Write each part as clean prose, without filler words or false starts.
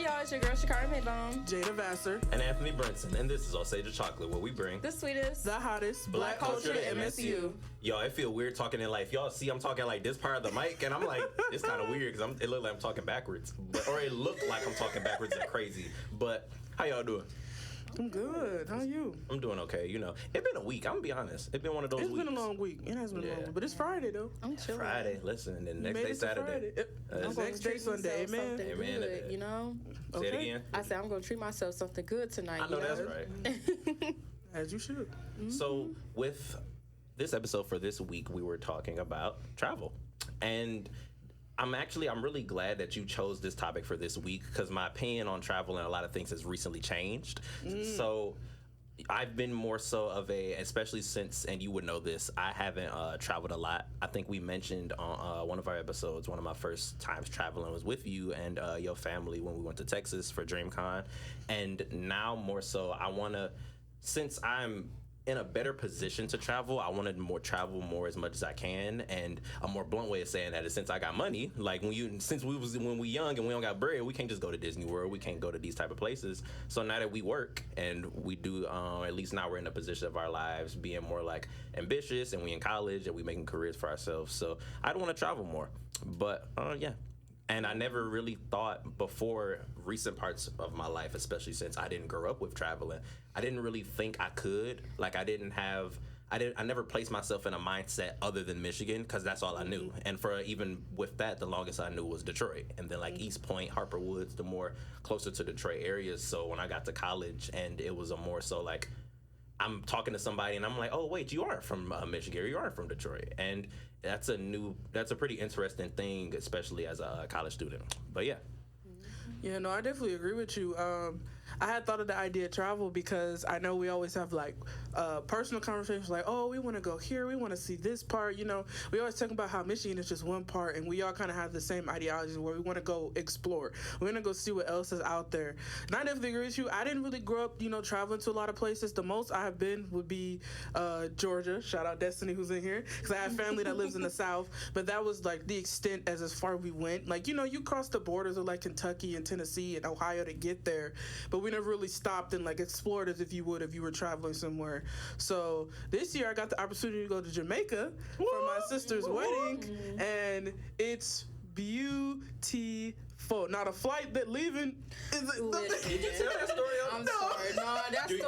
Hey y'all, it's your girl Shakara Maybone, Jada Vassar, and Anthony Brinson, and this is Osage of Chocolate, where we bring the sweetest, the hottest Black culture to MSU. Y'all, it feel weird talking in life. Y'all see I'm talking like this part of the mic, and I'm like, it's kind of weird because it looked like I'm talking backwards, or it looked like I'm talking backwards and crazy. But how y'all doing? I'm good. How are you? I'm doing okay. You know, it's been a week. I'm gonna be honest. It's been one of those weeks. It's been a long week. It has been a long week. But it's Friday, though. I'm chilling. Friday. Listen, and then next day Saturday. Next day Sunday. Amen. Good, you know? Say it again. I said I'm going to treat myself something good tonight. I know that's right. As you should. Mm-hmm. So, with this episode for this week, we were talking about travel. And I'm really glad that you chose this topic for this week because my opinion on travel and a lot of things has recently changed. So I've been more so of especially since, and you would know this, I haven't traveled a lot. I think we mentioned on one of our episodes, one of my first times traveling was with you and your family when we went to Texas for DreamCon. And now more so, since I'm in a better position to travel, I wanted to travel more as much as I can. And a more blunt way of saying that is since I got money, like when we young and we don't got bread, we can't just go to Disney World, we can't go to these type of places. So now that we work and we do, at least now we're in a position of our lives being more like ambitious and we in college and we making careers for ourselves. So I'd want to travel more, but yeah. And I never really thought before recent parts of my life, especially since I didn't grow up with traveling, I didn't really think I could. Like I never placed myself in a mindset other than Michigan because that's all I knew. And for even with that, the longest I knew was Detroit. And then like East Point, Harper Woods, the more closer to Detroit areas. So when I got to college and it was a more so like, I'm talking to somebody and I'm like, oh, wait, you aren't from Michigan, or you aren't from Detroit. And that's a pretty interesting thing, especially as a college student. But yeah. Yeah, no, I definitely agree with you. I had thought of the idea of travel because I know we always have like personal conversations like, oh, we want to go here, we want to see this part. You know, we always talk about how Michigan is just one part, and we all kind of have the same ideologies where we want to go explore. We want to go see what else is out there. And I definitely agree with you. I didn't really grow up, traveling to a lot of places. The most I have been would be Georgia. Shout out Destiny who's in here because I have family that lives in the South. But that was like the extent as far as we went. Like, you cross the borders of like Kentucky and Tennessee and Ohio to get there, but we never really stopped and like explored as if you were traveling somewhere. So this year I got the opportunity to go to Jamaica for my sister's wedding, and it's beautiful. Now the flight that leaving is Did you tell that story? I'm sorry. No, that story.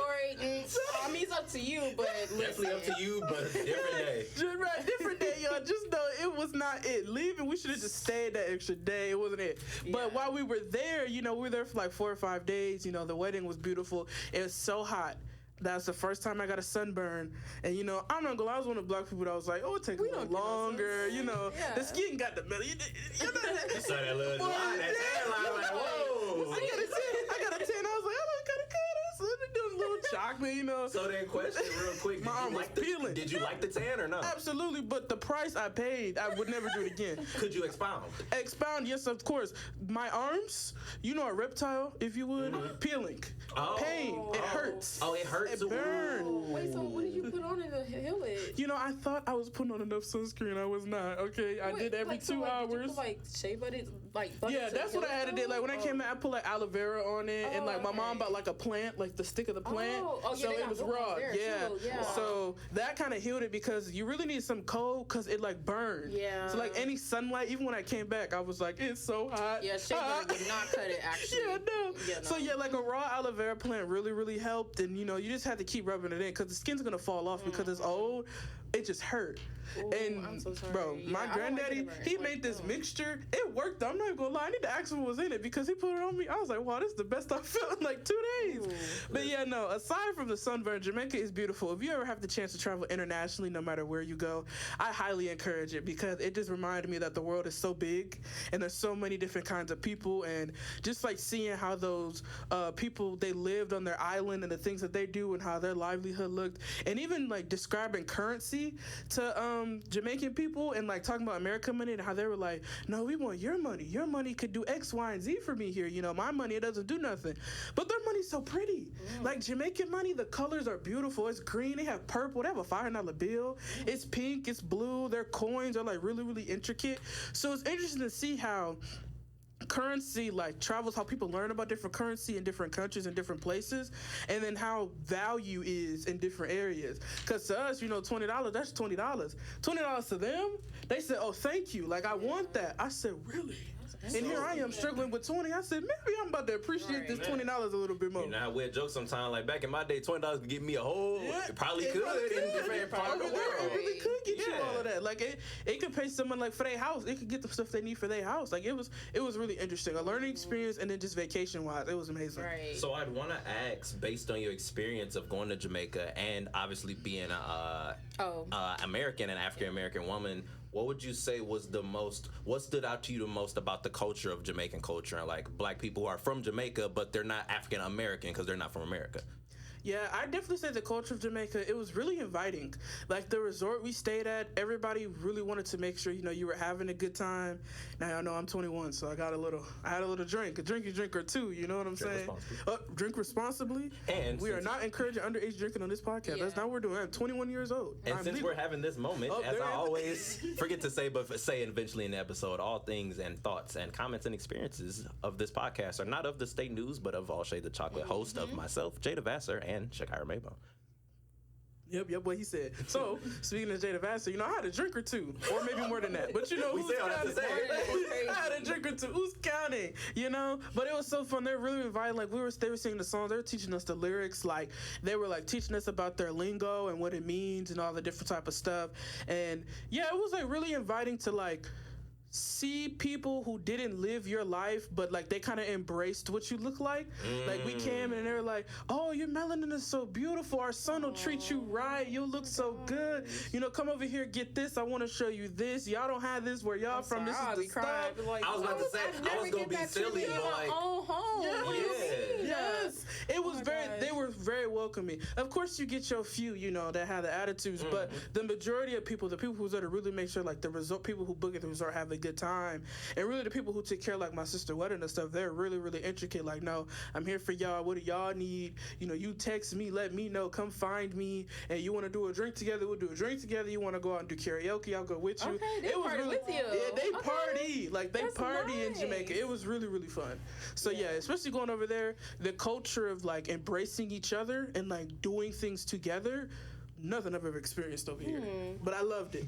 I mean, it's up to you, but Definitely up to you, but different day. Right, different day, y'all. Just know it was not it. Leaving, we should have just stayed that extra day. It wasn't it. Yeah. But while we were there, we were there for like 4 or 5 days. The wedding was beautiful. It was so hot. That's the first time I got a sunburn. And, I'm not gonna lie, I was one of the black people that was like, oh, it takes a little longer. The skin got the belly. You saw that little line, that tan line, like, whoa. I got a 10. I was like, I look kind of good. Doing a little chocolate, So then question real quick. My arm was peeling. Did you like the tan or no? Absolutely, but the price I paid, I would never do it again. Could you expound? Expound, yes, of course. My arms, a reptile, if you would, peeling. Pain. It hurts. Oh, it hurts. It burns. Wait, so what did you put on to heal it? I thought I was putting on enough sunscreen. I was not. Okay, I did every 2 hours. Did you put, shea butter, yeah, that's what I had to do. Like when I came out, I put like aloe vera on it, and like my mom bought like a plant, like the stick of the plant. So it was raw. Yeah. So that kind of healed it because you really need some cold because it like burned. Yeah. So like any sunlight, even when I came back, I was like, it's so hot. Yeah, shea butter would not cut it actually. Yeah, no. So yeah, like a raw aloe vera plant really, really helped, and you just have to keep rubbing it in because the skin's gonna fall off because it's old. It just hurt. Ooh, and I'm so sorry. Bro, my granddaddy, he made this mixture. It worked. I'm not even gonna lie. I need to ask him what was in it because he put it on me. I was like, wow, this is the best I've felt in like 2 days. Ooh. But yeah, no, aside from the sunburn, Jamaica is beautiful. If you ever have the chance to travel internationally, no matter where you go, I highly encourage it because it just reminded me that the world is so big and there's so many different kinds of people, and just like seeing how those people, they lived on their island and the things that they do and how their livelihood looked, and even like describing currency to Jamaican people and like talking about American money and how they were like, no, we want your money. Your money could do X, Y, and Z for me here. My money, it doesn't do nothing. But their money's so pretty. Like Jamaican money, the colors are beautiful. It's green. They have purple. They have a $5 bill. It's pink. It's blue. Their coins are like really, really intricate. So it's interesting to see how currency like travels, how people learn about different currency in different countries and different places, and then how value is in different areas. Because to us, $20, that's $20. $20 to them, they said, oh, thank you. Like, I want that. I said, really? And here I am struggling with 20. I said, maybe I'm about to appreciate this $20 a little bit more. Now, we're joke sometimes. Like, back in my day, $20 could get me a whole... It probably could in different parts of the world. It really could get you all of that. Like, it could pay someone, like, for their house. It could get the stuff they need for their house. Like, it was really interesting. A learning experience, and then just vacation-wise, it was amazing. Right. So I'd want to ask, based on your experience of going to Jamaica and obviously being a American and African-American woman, what would you say was what stood out to you the most about the culture of Jamaican culture and like black people who are from Jamaica, but they're not African American because they're not from America? Yeah, I definitely say the culture of Jamaica, it was really inviting. Like, the resort we stayed at, everybody really wanted to make sure, you were having a good time. Now, I know I'm 21, so I had a little drink, a drinky drink or two, you know what I'm saying? Drink responsibly. And we are not encouraging underage drinking on this podcast. Yeah. That's not what we're doing. I'm 21 years old. And since we're having this moment, as I always forget to say, but say eventually in the episode, all things and thoughts and comments and experiences of this podcast are not of the state news, but of All Shade the Chocolate, host of myself, Jada Vassar, and Shakira Maybone. Yep, what he said. So, speaking of Jada Vassar, I had a drink or two, or maybe more than that. But who's counting? I had a drink or two. Who's counting? But it was so fun. They were really inviting. Like, they were singing the songs. They were teaching us the lyrics. Like, they were like teaching us about their lingo and what it means and all the different type of stuff. And yeah, it was like really inviting to like see people who didn't live your life, but like they kind of embraced what you look like. Like, we came and they were like, oh, your melanin is so beautiful. Our son will treat you right. You look so good. Come over here, get this. I want to show you this. Y'all don't have this where y'all from. This is the stuff. Like, I was about to say, I was going to be silly, but like... home. Yes. It was they were very welcoming. Of course, you get your few, that have the attitudes, but the majority of people, the people who's there to really make sure, like, the resort, people who book at the resort have a good time, and really the people who take care of, like, my sister wedding and stuff, they're really, really intricate. Like, no, I'm here for y'all. What do y'all need? You text me, let me know, come find me, and you want to do a drink together, we'll do a drink together. You want to go out and do karaoke, I'll go with you. Okay, they party with you. Yeah, they party. Like, they party in Jamaica. It was really, really fun. So yeah, especially going over there, the culture of like embracing each other and like doing things together, nothing I've ever experienced over here. But I loved it.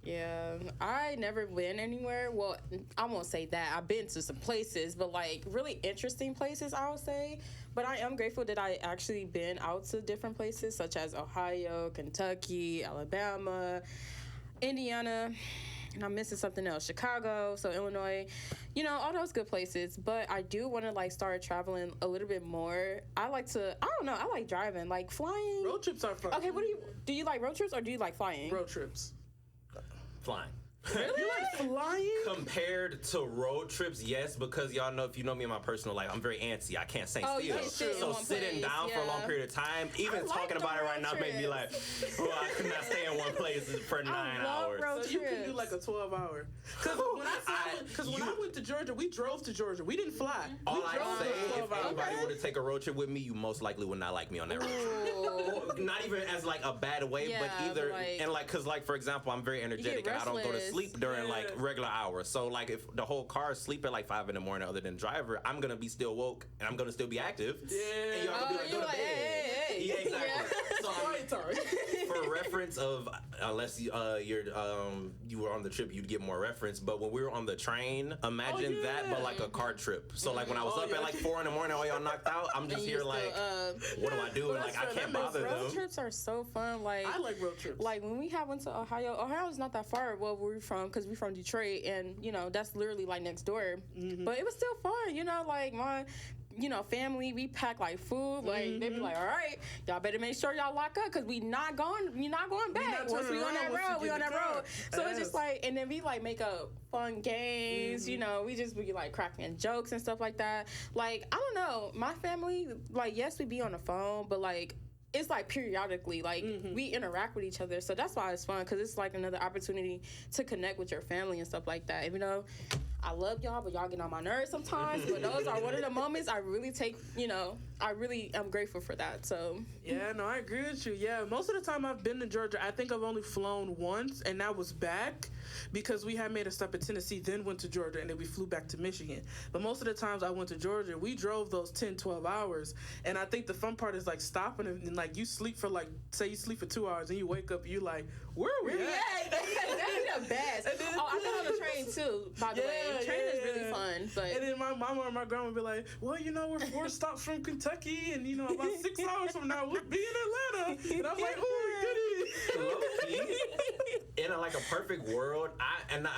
Yeah, I never been anywhere. Well, I won't say that. I've been to some places, but like really interesting places, I would say. But I am grateful that I actually been out to different places, such as Ohio, Kentucky, Alabama, Indiana, and I'm missing something else, Chicago, so Illinois, all those good places. But I do want to like start traveling a little bit more. I like driving, like flying. Road trips are fun. Okay, do you like road trips or do you like flying? Road trips. Flying. Really? You like flying? Compared to road trips, yes, because y'all know, if you know me in my personal life, I'm very antsy. I can't stand still. So sitting down for a long period of time, even talking about it right now, made me like, well, I could not stay in one place for 9 hours. So you can do like a 12-hour. Because when I went to Georgia, we drove to Georgia. We didn't fly. All I say, if anybody were to take a road trip with me, you most likely would not like me on that road trip. Not even as like a bad way, but either, and like, because like, for example, I'm very energetic and I don't go to sleep during like regular hours. So like if the whole car is sleep at like 5 a.m, other than driver, I'm gonna be still woke and I'm gonna still be active. Yeah. And y'all gonna be like, go to bed. Hey. Yeah, exactly. Yeah. So for reference of, unless you were on the trip, you'd get more reference. But when we were on the train, imagine that, but like a car trip. So like when I was up at like 4 a.m, all y'all knocked out, I'm just here like, what do I do? And like I can't bother them. Road trips are so fun. Like I like road trips. Like when we went to Ohio. Ohio's not that far where we're from, because we're from Detroit, and that's literally like next door. But it was still fun. Like my family, we pack like food. Like they be like, all right, y'all better make sure y'all lock up, because we're not going back. Once we on that road, we on that road. So it's just like, and then we like make up fun games. We just be like cracking jokes and stuff like that. Like, I don't know, my family, like, yes, we be on the phone, but like, it's like periodically, like we interact with each other, so that's why it's fun, because it's like another opportunity to connect with your family and stuff like that. Even though I love y'all, but y'all get on my nerves sometimes. But those are one of the moments I really take, I really am grateful for that. So yeah, no, I agree with you. Yeah, most of the time I've been to Georgia, I think I've only flown once, and that was back because we had made a stop in Tennessee, then went to Georgia, and then we flew back to Michigan. But most of the times I went to Georgia, we drove those 10, 12 hours, and I think the fun part is like stopping and like you sleep for like, say you sleep for 2 hours, and you wake up, you like, where are we at? Yeah, that's the best. I've been on the train too, by the way. The train is really fun. But and then my mama or my grandma would be like, well, we're 4 stops from Kentucky, and about 6 hours from now we'll be in Atlanta. And I'm like, oh, goody. In a perfect world,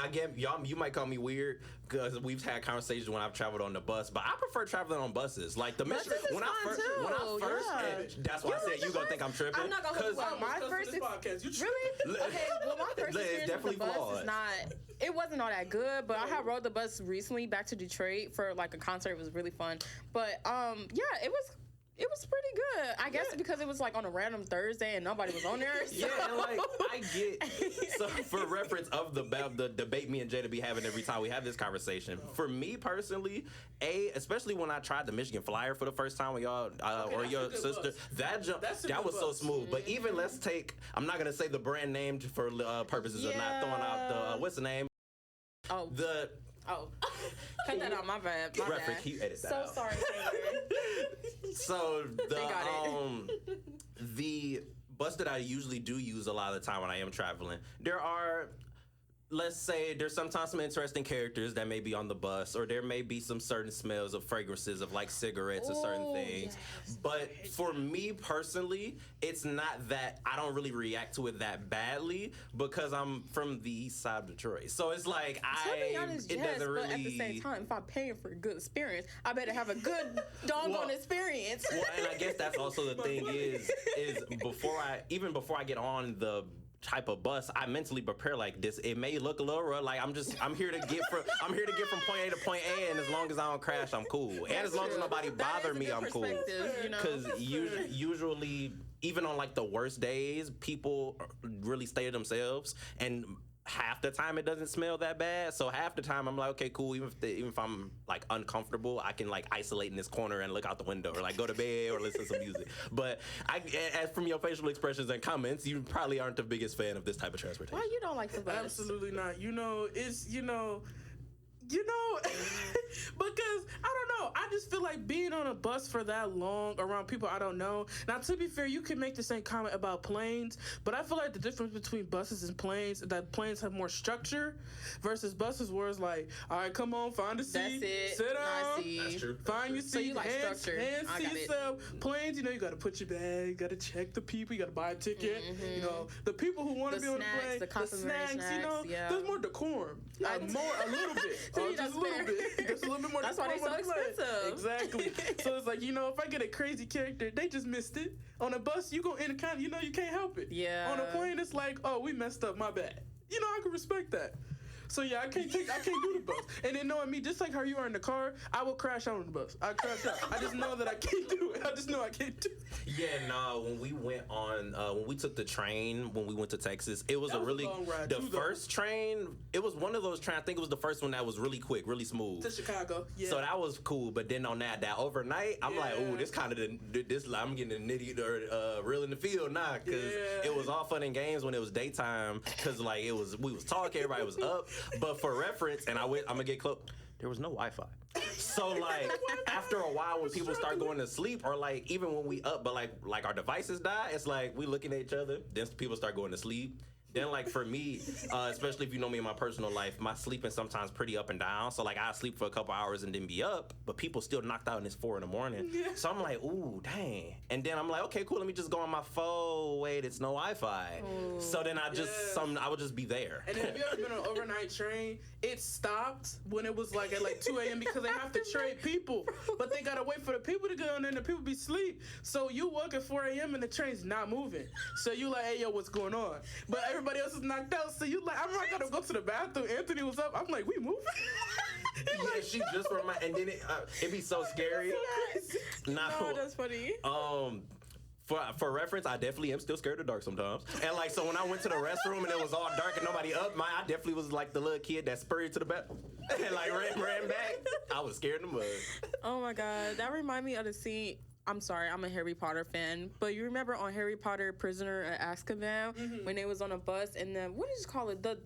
again, y'all, you might call me weird because we've had conversations when I've traveled on the bus, but I prefer traveling on buses. Like the buses is when fun I first, and that's why I said you gonna think I'm tripping. I'm not gonna hold you. My first really okay. Well, my first experience with the bus is not. It wasn't all that good, but I have rode the bus recently back to Detroit for like a concert. It was really fun, but yeah, it was pretty good. I guess because it was like on a random Thursday and nobody was on there. So. Yeah, I get. So for reference of the debate me and Jada be having every time we have this conversation. For me personally, especially when I tried the Michigan Flyer for the first time with y'all or your sister, that was so smooth. Mm-hmm. But even let's take. I'm not gonna say the brand name for purposes of not throwing out the what's the name. Cut that out, my bad. My bad. Can you edit that so out? Sorry, Taylor. So the bus that I usually do use a lot of the time when I am traveling, there are, let's say, there's sometimes some interesting characters that may be on the bus, or there may be some certain smells of fragrances of like cigarettes or certain things. Yes. But for me personally, it's not that I don't really react to it that badly because I'm from the east side of Detroit. So it's like doesn't really. But at the same time, if I'm paying for a good experience, I better have a good doggone experience. Well, and I guess that's also the thing is before I get on the type of bus, I mentally prepare like this. It may look a little rough, like I'm here to get from point A to point A, and as long as I don't crash, I'm cool. And as long as nobody bother me, I'm cool. Because usually, even on like the worst days, people really stay to themselves, and half the time it doesn't smell that bad. So half the time I'm like, okay, cool. Even if I'm like uncomfortable, I can like isolate in this corner and look out the window, or like go to bed or listen to some music. But as from your facial expressions and comments, you probably aren't the biggest fan of this type of transportation. Why you don't like the bus? Absolutely not. It's because I don't know. I just feel like being on a bus for that long around people I don't know. Now, to be fair, you can make the same comment about planes, but I feel like the difference between buses and planes is that planes have more structure versus buses where it's like, all right, come on, find a seat, sit down, That's true. find your seat, so you like structure. Hands to yourself. Planes, you got to put your bag, you got to check the people, you got to buy a ticket. Mm-hmm. The people who want to be on the plane, the snacks, there's more decorum. A little bit. Just a little bit. Just a little bit more. That's why they're so expensive. Exactly. So it's like, if I get a crazy character, they just missed it. On a bus, you go in kind of, you can't help it. Yeah. On a plane, it's like, oh, we messed up, my bad. I can respect that. So yeah, I can't do the bus. And then knowing me, just like how you are in the car, I will crash out on the bus. I crash out. I just know that I can't do it. I just know I can't do it. Yeah, no. When we went on, when we took the train when we went to Texas, it was a long ride. The first train, it was one of those trains. I think it was the first one that was really quick, really smooth. To Chicago. Yeah. So that was cool. But then on that overnight, I'm like, ooh, this kind of I'm getting the nitty or real in the field now, because it was all fun and games when it was daytime, because like we was talking, everybody was up. But for reference, and I'm gonna get close, there was no Wi-Fi. So like after a while, when people start going to sleep, or like even when we up, but like our devices die, it's like we looking at each other. Then people start going to sleep. Then like for me, especially if you know me in my personal life, my sleeping sometimes pretty up and down. So like I sleep for a couple hours and then be up, but people still knocked out and it's 4 a.m. Yeah. So I'm like, ooh, dang. And then I'm like, okay, cool. Let me just go on my phone. Wait, it's no Wi-Fi. Ooh, so then I would just be there. And then have you ever been on an overnight train? It stopped when it was like at like 2 a.m. because they have to trade people, but they gotta wait for the people to go on and the people be asleep. So you woke at 4 a.m. and the train's not moving. So you like, hey yo, what's going on? But everybody else is knocked out, so you like, I'm not gonna go to the bathroom. Anthony was up. I'm like, we moving? Yeah, she just reminded, and then it be so scary. No, that's funny. For reference, I definitely am still scared of dark sometimes. And like, so when I went to the restroom and it was all dark and nobody up, I definitely was like the little kid that spurred to the back and like ran back. I was scared in the mud. Oh my God, that reminded me of the scene. I'm sorry, I'm a Harry Potter fan, but you remember on Harry Potter Prisoner at Azkaban when they was on a bus and then what did you call it? The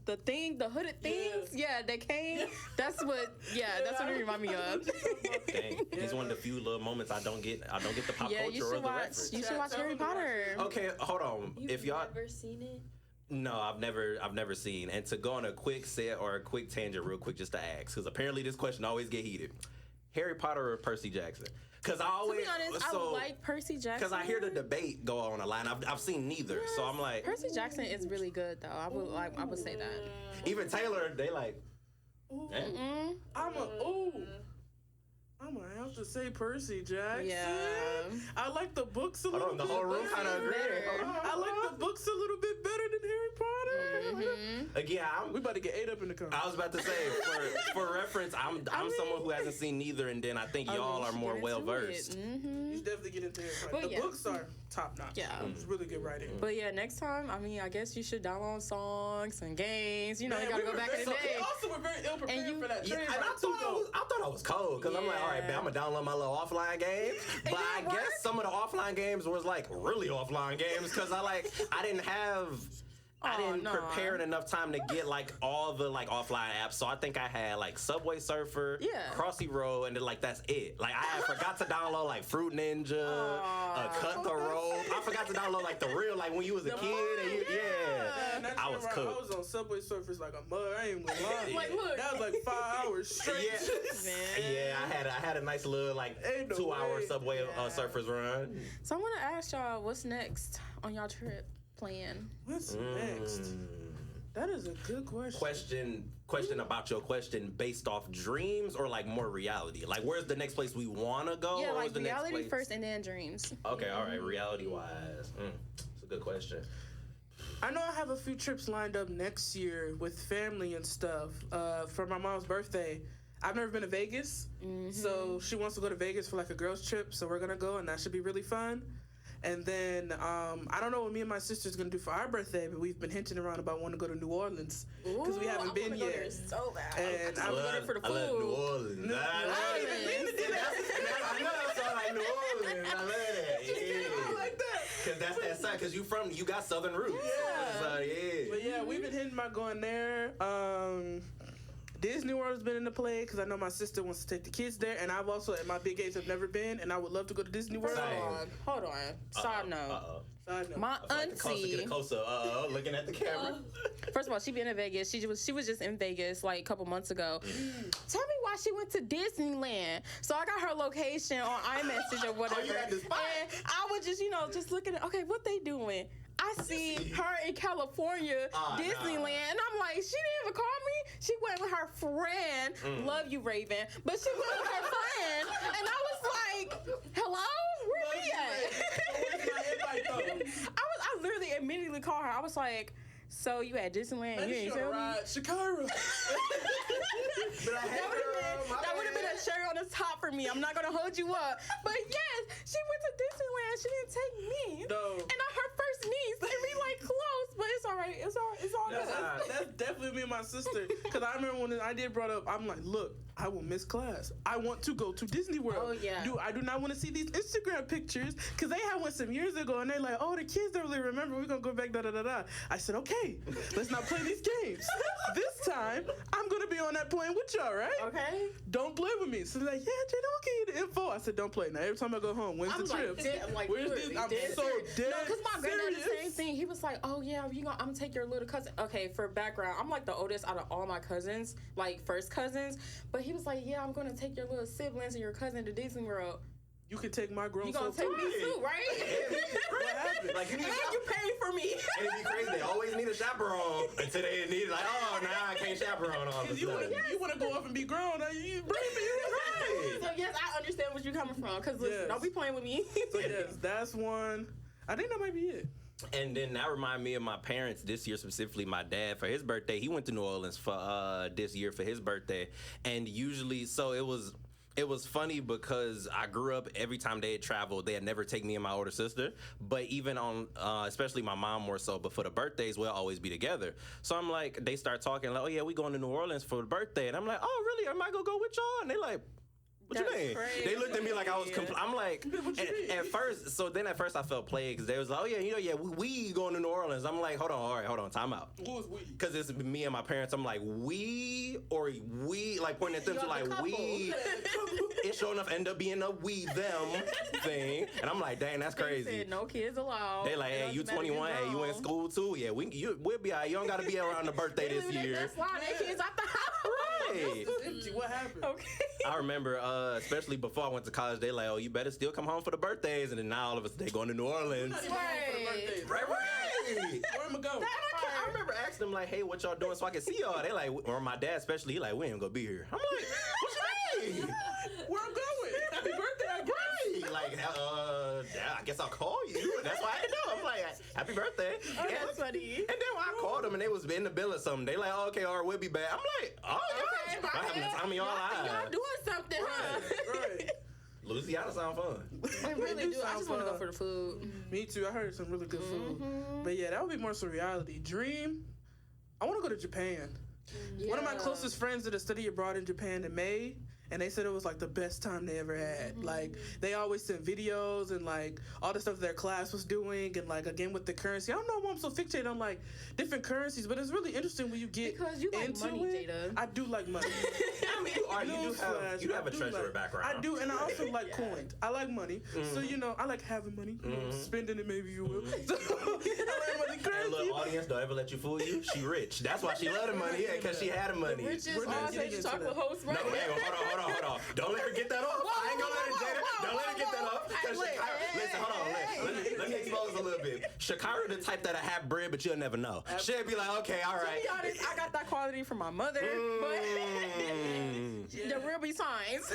hooded things? Yeah, they came. That's what it remind me of. Dang, he's one of the few little moments I don't get the pop culture or the reference. You should watch Harry Potter. Okay, hold on. If y'all never seen it? No, I've never seen. And to go on a quick set or a quick tangent real quick just to ask, because apparently this question always get heated. Harry Potter or Percy Jackson? Because I always, to be honest, I like Percy Jackson. Because I hear the debate go on a lot. I've seen neither, so I'm like, Percy Jackson is really good though. I would say that. Even Taylor, they like. I'm gonna have to say Percy Jackson. Yeah. I like the books a little bit. The whole room kind of agree. I like the books a little bit better than Harry Potter. Again, we about to get ate up in the comments. I was about to say, for reference, I'm someone who hasn't seen neither, and then I think y'all are more well versed. You should definitely get into Harry Potter. The books are top notch. Yeah, it's really good writing. But yeah, next time, I guess you should download songs and games. You know, you gotta go back in the day. Also, we're very ill prepared for that. Yeah, and I thought I was cold because I'm like, all right, man, I'm gonna download my little offline games. But I guess some of the offline games was like really offline games because I didn't prepare enough time to get like all the like offline apps. So I think I had like Subway Surfer, Crossy Road, and then like that's it. Like I forgot to download like Fruit Ninja, Cut the Rope. I forgot to download like the real like when you was a kid and I was cooked. I was on Subway Surfers like a mud. I ain't gonna lie. Look. That was like 5 hours straight. Yeah, I had a nice little like 2-hour Subway Surfers run. So I want to ask y'all, what's next on y'all trip plan? What's next? That is a good question. Question about your question based off dreams or like more reality? Like where's the next place we want to go? Yeah, or like the reality next place? first and then dreams. Okay, all right, reality wise. It's a good question. I know I have a few trips lined up next year with family and stuff for my mom's birthday. I've never been to Vegas, so she wants to go to Vegas for like a girls trip, so we're gonna go and that should be really fun. And then I don't know what me and my sister's gonna do for our birthday, but we've been hinting around about wanting to go to New Orleans because we haven't been yet. Go so bad. And I'm going for the food. I love New Orleans. I ain't even mean to do that. I know it sounds like New Orleans. I love that. Yeah. I like that. Cause that's that side. Cause you got southern roots. Yeah. So, yeah. But yeah, we've been hitting about going there. Disney World's been in the play because I know my sister wants to take the kids there, and I've also at my big age have never been, and I would love to go to Disney World. Hold on. Side note. My auntie. Get closer. Looking at the camera. First of all, she been in Vegas. She was just in Vegas like a couple months ago. Tell me why she went to Disneyland. So I got her location on iMessage or whatever. Oh, you had the spot. And I was just looking at, okay, what they doing? I see her in California, Disneyland, and I'm like, she didn't even call me. She went with her friend. Love you, Raven. But she went with her friend, and I was like, hello? Where we at? I literally immediately called her. I was like, so you at Disneyland? You ain't tell me? Shakira. That would have been a cherry on the top for me. I'm not gonna hold you up, but yes, she went to Disneyland. She didn't take me. No. And I'm her first niece, and we like close, but it's all right. It's all good. That's definitely me and my sister. Because I remember when I did brought up, I'm like, look, I will miss class. I want to go to Disney World. Oh yeah. I do not want to see these Instagram pictures because they had one some years ago, and they're like, oh, the kids don't really remember. We're gonna go back. Da da da da. I said, okay, let's not play these games. This time, I'm gonna be on that plane with y'all, right? Okay. Don't play with me. So they're like, yeah, Jay, don't give you the info. I said, don't play. Now every time I go home, when's the trip? Where's this? I'm so dead. No, because my granddad did the same thing. He was like, oh yeah, I'm gonna take your little cousin. Okay, for background, I'm like the oldest out of all my cousins, like first cousins. But he was like, yeah, I'm gonna take your little siblings and your cousin to Disney World. You can take my grown. You gonna take me too, right? What happened? Like you pay for me. And it'd be crazy. They always need a chaperone until they need like, oh, nah, I can't chaperone all this You stuff. want to go off and be grown? You bring me. Right. So yes, I understand where you're coming from. Cause listen, don't be playing with me. So yes, that's one. I think that might be it. And then that reminded me of my parents this year, specifically my dad. For his birthday, he went to New Orleans for this year for his birthday. And usually, so it was it was funny because I grew up every time they had traveled, they had never take me and my older sister. But even on, especially my mom more so, but for the birthdays, we'll always be together. So I'm like, they start talking like, oh yeah, we going to New Orleans for the birthday. And I'm like, oh really? Am I going to go with y'all? And they like, what you mean? Crazy. They looked at me like I was. I'm like, at first. So then at first I felt played because they was like, oh yeah, we going to New Orleans. I'm like, hold on, time out. Who is we? Because it's me and my parents. I'm like, we or we, like pointing at them to like we. It sure enough end up being a we them thing, and I'm like, dang, that's crazy. They said no kids allowed. They like, hey, you 21, hey, you in school too? Yeah, we'll be all right. You don't got to be around the birthday this year. That's why they kids out the house. Right. Empty. What happened? Okay. I remember, especially before I went to college, they like, oh, you better still come home for the birthdays, and then now all of us they going to New Orleans. Right. Right. Where am I going? I remember asking them like, hey, what y'all doing so I can see y'all? They like, or my dad especially, he like, we ain't gonna be here. I'm like, what you mean? Where I'm going? Happy birthday, I guess. Right. Like, yeah, I guess I'll call you. That's why I had to know. I'm like, happy birthday. Oh, that's funny. And then when I called them and they was in the bill or something, they like, oh, okay, all right, we'll be back. I'm like, oh, Okay, y'all having the time of your lives. Y'all doing something, huh? Right. Louisiana sound fun. I really do. I sound just want to go fun. for the food. Me too. I heard some really good food. But yeah, that would be more so reality. Dream, I want to go to Japan. One of my closest friends did a study abroad in Japan in May, and they said it was like the best time they ever had. Like they always sent videos and like all the stuff their class was doing, and like again with the currency. I don't know why I'm so fixated on like different currencies, but it's really interesting when you get Because you like into money, it. Jada. I do like money. I mean, you do have a treasurer background. I do, and I also like coins. I like money, so you know I like having money, spending it maybe you will. So, I like money, And currency. look, audience, don't ever let you fool you. She rich. That's why she love the money, because she had the money. Richest We're not on getting stage into chocolate that. host, No, right? wait, hold on. Don't let her get that off. I ain't gonna let her, Jada. Don't let her get that off. 'Cause Shakira, listen, hold on. Let me expose a little bit. Shakira the type that'll have bread, but you'll never know. She'll be like, okay, all right. To be honest, I got that quality from my mother, but there will be signs.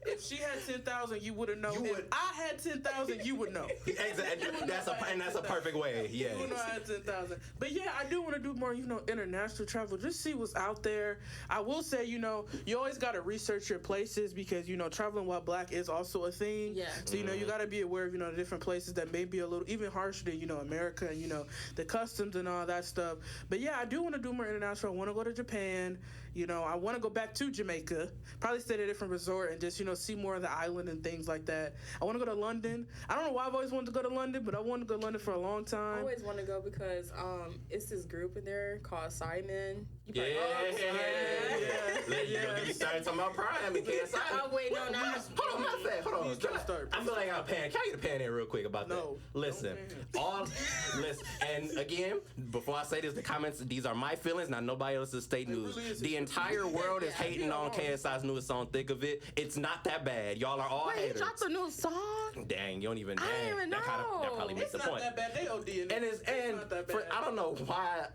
If she had 10,000, you wouldn't know. You If would- I had 10,000, you would know. Exactly. That's a perfect way. You would know Yeah. I had 10,000. But yeah, I do want to do more, international travel. Just see what's out there. I will say, you always got to research your places because, traveling while black is also a thing. Yeah. So, you got to be aware of, the different places that may be a little even harsher than, America and, the customs and all that stuff. But yeah, I do want to do more international. I want to go to Japan. I want to go back to Jamaica, probably stay at a different resort and just, see more of the island and things like that. I want to go to London. I don't know why I've always wanted to go to London, but I wanted to go to London for a long I time. always want to go because it's this group in there called Simon. You Yeah. Yeah. Get me started talking about Prime and KSI. Oh wait, no. Hold on, not that. Hold on. Please don't start. I feel like I got a pan. Can I get a pan in real quick about No. that? Listen, listen, and again, before I say this, the comments, these are my feelings, not nobody else's state news. really is. The entire world is hating on KSI's newest song, Thick of It. It's not that bad. Y'all are all Wait, he haters. dropped a new song. Dang, you don't even. I didn't even That know. probably makes It's the not point. that bad. They OD in it. And not that for, bad. I don't know why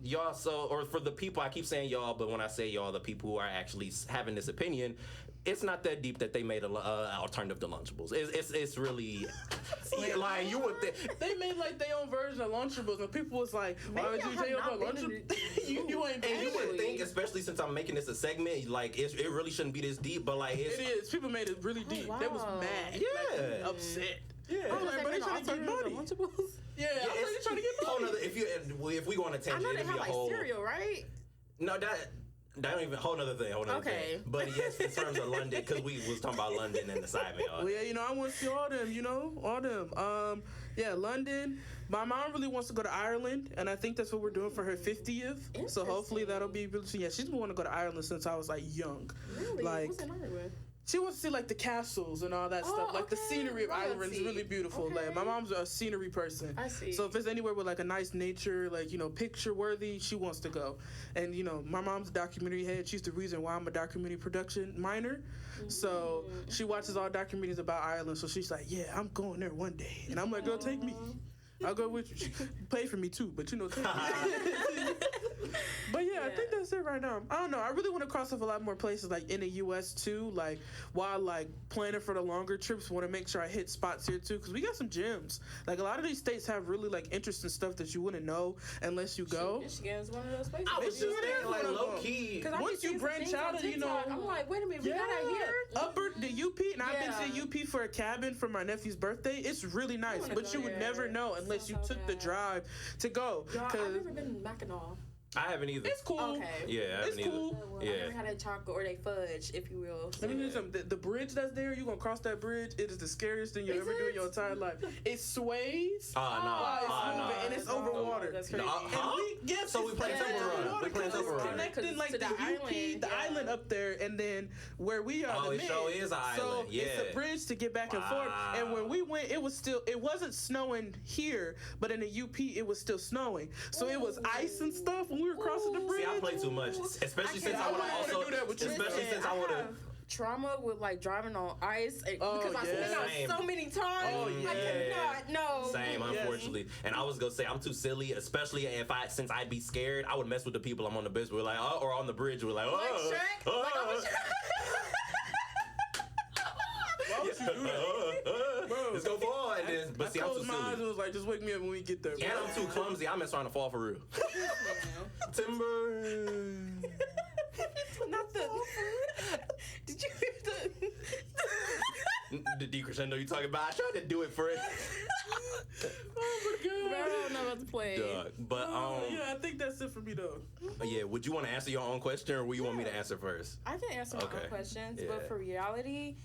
y'all or for the people, I keep saying y'all, but when I say y'all, the people who are actually having this opinion, it's not that deep that they made an alternative to Lunchables. It's really like you would think. They made like their own version of Lunchables, and people was like, "Why would Maybe you I say have about not been Lunchables? you ain't And been you would Really? think, especially since I'm making this a segment, like it really shouldn't be this deep, but like it's It is. People made it really deep. They was wow. mad. Yeah. Like, upset. yeah. I was like, but they trying to get money. Lunchables. Yeah, I was like, they trying to get whole money. nother, if we go on a I tangent, know they it'll have be a like whole cereal, right? No, that don't even whole nother thing. Okay. But yes, in terms of London, because we was talking about London and the side Well, yeah, I want to see all them, all them. Yeah, London. My mom really wants to go to Ireland, and I think that's what we're doing for her 50th. So hopefully that'll be really. Yeah, she's been wanting to go to Ireland since I was like young. Really? Like, What's in Ireland? she wants to see like the castles and all that stuff. Like the okay. scenery of Ireland is Royalty. really beautiful. Okay. Like my mom's a scenery person. I see. So if it's anywhere with like a nice nature, like picture worthy, she wants to go. And my mom's a documentary head. She's the reason why I'm a documentary production minor. So she watches all documentaries about Ireland. So she's like, yeah, I'm going there one day. And I'm like, girl, take me. I'll go with you. She pay for me too, but take me. But yeah, I think that's it it right now. I don't know. I really want to cross off a lot more places, like in the U.S. too. Like while like planning for the longer trips, want to make sure I hit spots here too, because we got some gems. Like a lot of these states have really like interesting stuff that you wouldn't know unless you go. Michigan is one of those places. I was just thinking, like, low key. Because once you branch out, and you know, I'm like, wait a minute, we got out here. Upper the UP, and I've been to UP for a cabin for my nephew's birthday. It's really nice, but you would never know unless you took the drive to go. I've never been to Mackinac. I haven't either. It's cool. Okay. Yeah, I haven't it's cool. Well, I never had a chocolate or a fudge, if you will. Let me tell you something. The bridge that's there, you're gonna cross that bridge. It is the scariest thing you ever do in your entire life. It sways. And it's over water. That's crazy. So we playing Temple Run. We playing Temple Run. Connecting like the UP, the island up there, and then where we are. Oh, it sure is an island. So it's a bridge to get back and forth. And when we went, it wasn't snowing here, but in the UP, it was still snowing. So it was ice and stuff when we were crossing the bridge. See, I play too much, especially since I want to also. Especially since I want to. Trauma with like driving on ice because I've seen out so many times. Oh, yeah. I cannot. No. Same, unfortunately. And I was gonna say I'm too silly, especially since I'd be scared. I would mess with the people I'm on the bus. We're like, or on the bridge. We're like, Like Shrek. Like I'm a Shrek. Why would you do that? Bro, let's go forward. But see, I'm too my eyes, silly. it was like, just wake me up when we get there. And I'm too clumsy. I mess around and fall for real. Timber. Not the. Did you hear the decrescendo you talking about? I tried to do it for it. Oh my god. Bro, I don't know about to play. But yeah, I think that's it for me though. Yeah, would you want to answer your own question, or would you want me to answer first? I can answer my own questions, but for reality,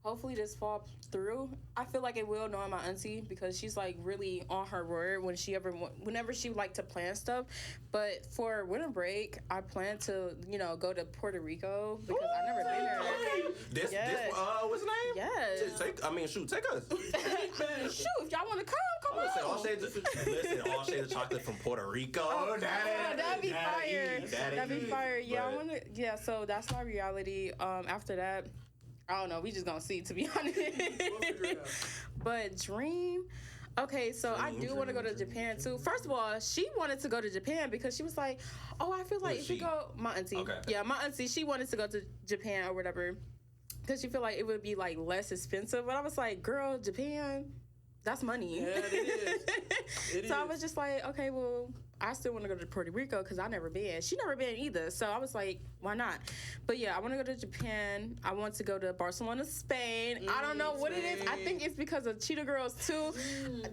hopefully this fall through. I feel like it will, knowing my auntie, because she's like really on her word whenever she like to plan stuff. But for winter break, I plan to go to Puerto Rico because I've never been there. This what's the name? Yes. Take us. Shoot, if y'all want to come on. All shades of chocolate from Puerto Rico. Oh, that'd be fire. That'd be fire. Yeah, I want to. Yeah, so that's my reality. After that, I don't know. We just gonna see, to be honest. But dream. Okay, so I do want to go to Japan too. First of all, she wanted to go to Japan because she was like, "Oh, I feel like if you go, my auntie, my auntie, she wanted to go to Japan or whatever because she feel like it would be like less expensive." But I was like, "Girl, Japan, that's money." Yeah, it is. I was just like, okay, well, I still want to go to Puerto Rico because I never been. She never been either. So I was like, why not? But yeah, I want to go to Japan. I want to go to Barcelona, Spain. I don't know what it is. I think it's because of Cheetah Girls too.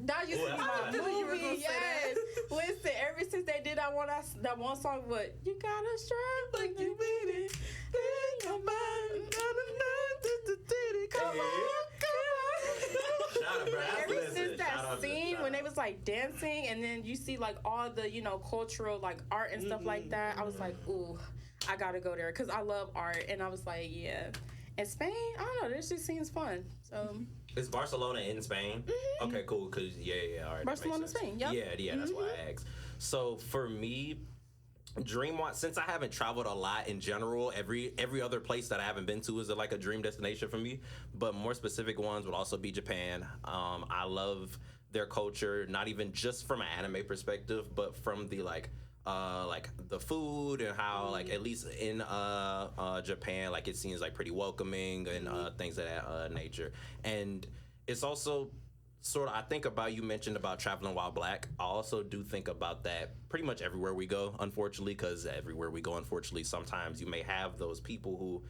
That used to be my movie. Yes. Listen, ever since they did that one song, what? You gotta strive like you mean it. In your mind. Come on. Ever since that scene when they was like dancing and then you see like all the cultural like art and stuff like that, I was like, ooh, I gotta go there because I love art. And I was like, yeah. And Spain, I don't know, this just seems fun. So is Barcelona in Spain? Mm-hmm. Okay, cool. Cause all right. Barcelona, Spain. Yep. Yeah. That's why I asked. So for me, dream one, since I haven't traveled a lot in general, every other place that I haven't been to is like a dream destination for me. But more specific ones would also be Japan. I love their culture, not even just from an anime perspective, but from the like the food and how like at least in Japan, like it seems like pretty welcoming and things of that nature. And it's also sort of, I think about, you mentioned about traveling while black. I also do think about that pretty much everywhere we go, unfortunately, because everywhere we go, unfortunately, sometimes you may have those people who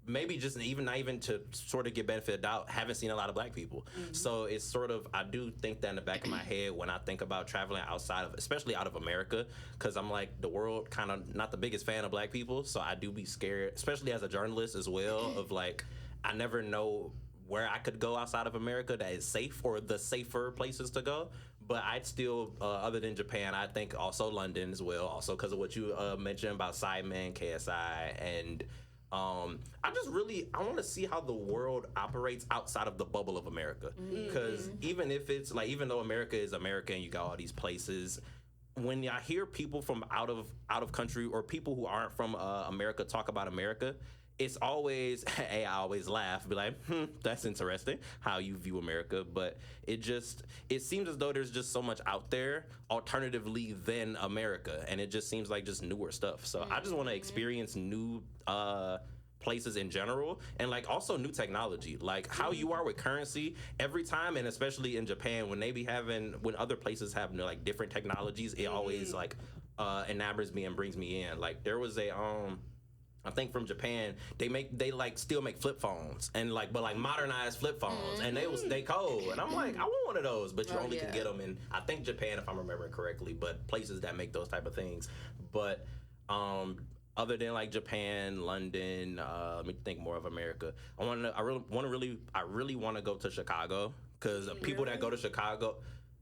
maybe just not even to sort of get benefit of doubt, haven't seen a lot of black people. Mm-hmm. So it's sort of, I do think that in the back of my head when I think about traveling outside of, especially out of America, because I'm like, the world kind of not the biggest fan of black people. So I do be scared, especially as a journalist as well, of like, I never know where I could go outside of America that is safe or the safer places to go. But I'd still, other than Japan, I think also London as well, also because of what you mentioned about Simon, KSI, and I want to see how the world operates outside of the bubble of America. Because even though America is America and you got all these places, when I hear people from out of country or people who aren't from America talk about America, it's always, hey, I always laugh, be like, that's interesting how you view America. But it seems as though there's just so much out there alternatively than America. And it just seems like just newer stuff. So I just want to experience new places in general, and like also new technology, like how you are with currency every time, and especially in Japan when when other places have like different technologies, it always like enamors me and brings me in. Like there was a I think from Japan, they like still make flip phones and but modernized flip phones, and they cold, and I'm like, I want one of those, but you only can get them in, I think, Japan, if I'm remembering correctly, but places that make those type of things. But other than like Japan, London, let me think more of America. I really want to go to Chicago, because people that go to Chicago,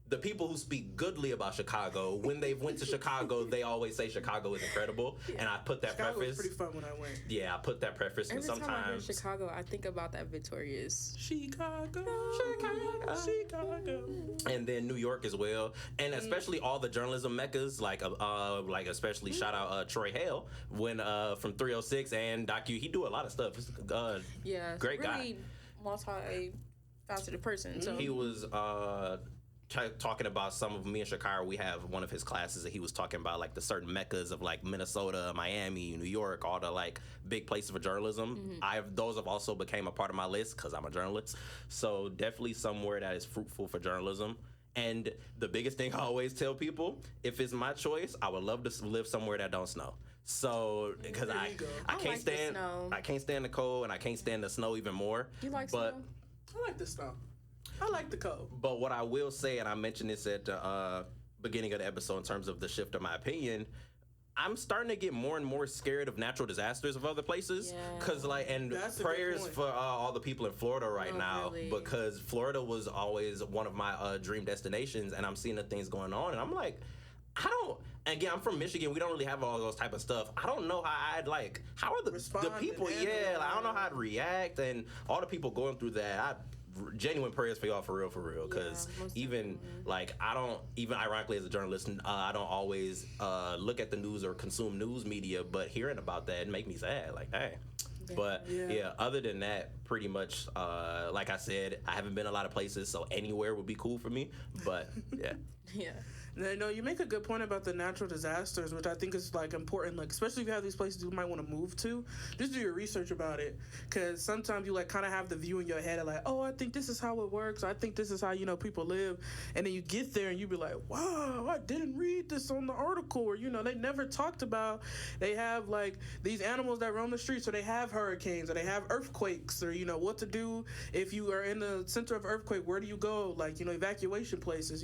the people who speak goodly about Chicago, when they've went to Chicago, they always say Chicago is incredible, and I put that Chicago preface. Was pretty fun when I went. Yeah, I put that preface, and sometimes time I hear Chicago, I think about that Victorious. Chicago. And then New York as well, and especially all the journalism meccas, like especially shout out Troy Hale when from 306 and Docu. He do a lot of stuff. Great really guy, multi-faceted person. So he was talking about some of me and Shakira. We have one of his classes that he was talking about like the certain meccas of like Minnesota, Miami, New York, all the like big places for journalism. Those have also became a part of my list because I'm a journalist. So definitely somewhere that is fruitful for journalism. And the biggest thing I always tell people, if it's my choice, I would love to live somewhere that don't snow. So because I can't stand the cold, and I can't stand the snow even more. You like snow? I like the snow. I like the cold. But what I will say, and I mentioned this at the beginning of the episode in terms of the shift of my opinion, I'm starting to get more and more scared of natural disasters of other places. Because prayers for all the people in Florida right now, really. Because Florida was always one of my dream destinations, and I'm seeing the things going on, and I'm like, again, I'm from Michigan. We don't really have all those type of stuff. I don't know how how are the people? I don't know how I'd react, and all the people going through that. Genuine prayers for y'all, for real, because even ironically as a journalist, I don't always look at the news or consume news media, but hearing about that, it make me sad, like, hey. But other than that, pretty much, like I said, I haven't been a lot of places, so anywhere would be cool for me, but yeah. No, you make a good point about the natural disasters, which I think is like important. Like, especially if you have these places you might want to move to, just do your research about it. Because sometimes you like kind of have the view in your head of like, oh, I think this is how it works. I think this is how people live. And then you get there and you be like, wow, I didn't read this on the article. Or they never talked about. They have like these animals that roam the streets, or they have hurricanes, or they have earthquakes, or what to do if you are in the center of earthquake. Where do you go? Like evacuation places.